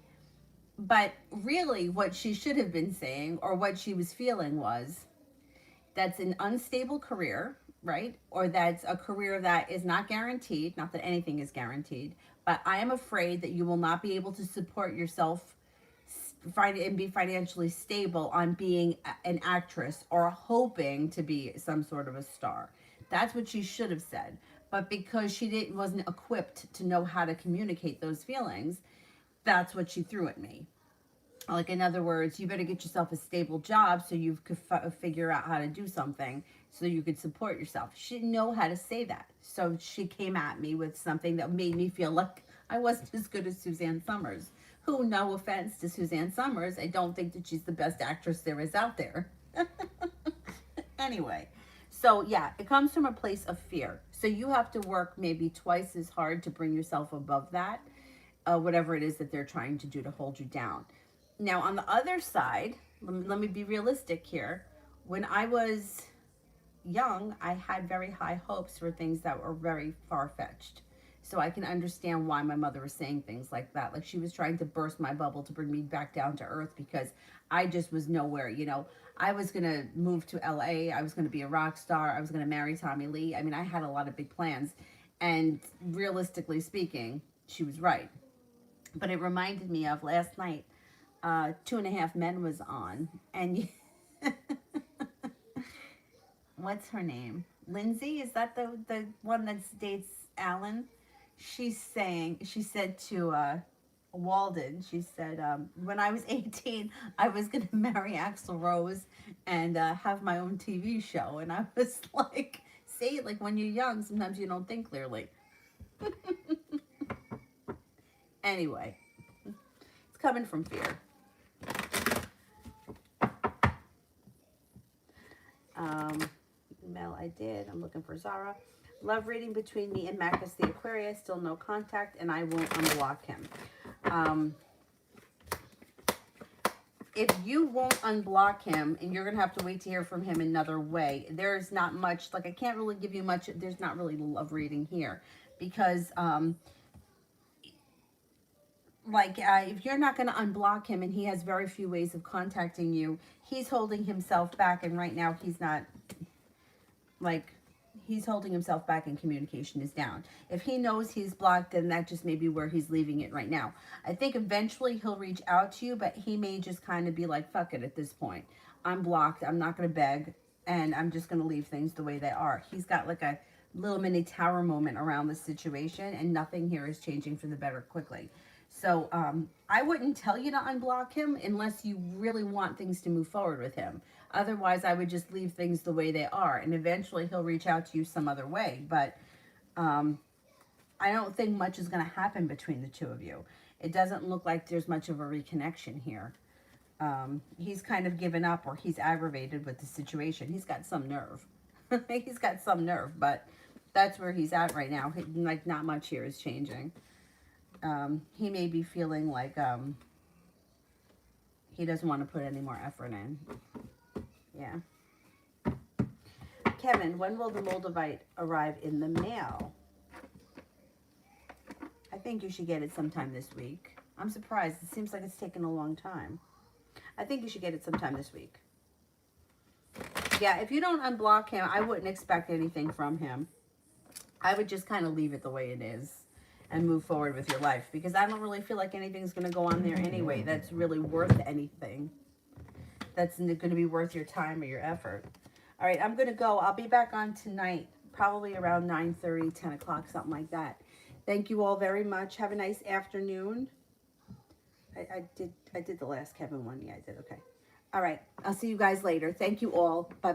Speaker 1: but really what she should have been saying, or what she was feeling, was that's an unstable career, right? Or that's a career that is not guaranteed. Not that anything is guaranteed, but I am afraid that you will not be able to support yourself and be financially stable on being an actress or hoping to be some sort of a star. That's what she should have said. But because she wasn't equipped to know how to communicate those feelings, that's what she threw at me. Like, in other words, you better get yourself a stable job so you could figure out how to do something so you could support yourself. She didn't know how to say that. So she came at me with something that made me feel like I wasn't as good as Suzanne Summers, who, no offense to Suzanne Summers, I don't think that she's the best actress there is out there. Anyway, so yeah, it comes from a place of fear. So you have to work maybe twice as hard to bring yourself above that, whatever it is that they're trying to do to hold you down. Now, on the other side, let me be realistic here. When I was young, I had very high hopes for things that were very far-fetched. So I can understand why my mother was saying things like that. Like, she was trying to burst my bubble to bring me back down to earth, because I just was nowhere. I was going to move to LA. I was going to be a rock star. I was going to marry Tommy Lee. I mean, I had a lot of big plans. And realistically speaking, she was right. But it reminded me of last night. 2.5 Men was on, and what's her name? Lindsay, is that the one that dates Alan? She said to Walden, she said, when I was 18, I was gonna marry Axl Rose and have my own TV show, and I was like, see, like, when you're young, sometimes you don't think clearly. Anyway, it's coming from fear. Mel, I did. I'm looking for Zara. Love reading between me and Marcus the Aquarius. Still no contact, and I won't unblock him. If you won't unblock him, and you're going to have to wait to hear from him another way, there's not much, like, I can't really give you much. There's not really love reading here, because if you're not going to unblock him and he has very few ways of contacting you, he's holding himself back, and right now he's not, like, he's holding himself back and communication is down. If he knows he's blocked, then that just may be where he's leaving it right now. I think eventually he'll reach out to you, but he may just kind of be like, fuck it at this point. I'm blocked. I'm not going to beg, and I'm just going to leave things the way they are. He's got like a little mini tower moment around the situation, and nothing here is changing for the better quickly. So I wouldn't tell you to unblock him unless you really want things to move forward with him. Otherwise, I would just leave things the way they are, and eventually he'll reach out to you some other way. But I don't think much is going to happen between the two of you. It doesn't look like there's much of a reconnection here. He's kind of given up, or he's aggravated with the situation. He's got some nerve. He's got some nerve, but that's where he's at right now. Like, not much here is changing. He may be feeling like he doesn't want to put any more effort in. Yeah. Kevin, when will the Moldavite arrive in the mail? I think you should get it sometime this week. I'm surprised. It seems like it's taken a long time. I think you should get it sometime this week. Yeah, if you don't unblock him, I wouldn't expect anything from him. I would just kind of leave it the way it is and move forward with your life, because I don't really feel like anything's going to go on there anyway that's really worth anything. That's going to be worth your time or your effort. All right, I'm going to go. I'll be back on tonight, probably around 9:30, 10 o'clock, something like that. Thank you all very much. Have a nice afternoon. I did the last Kevin one. Yeah, I did. Okay. All right. I'll see you guys later. Thank you all. Bye-bye.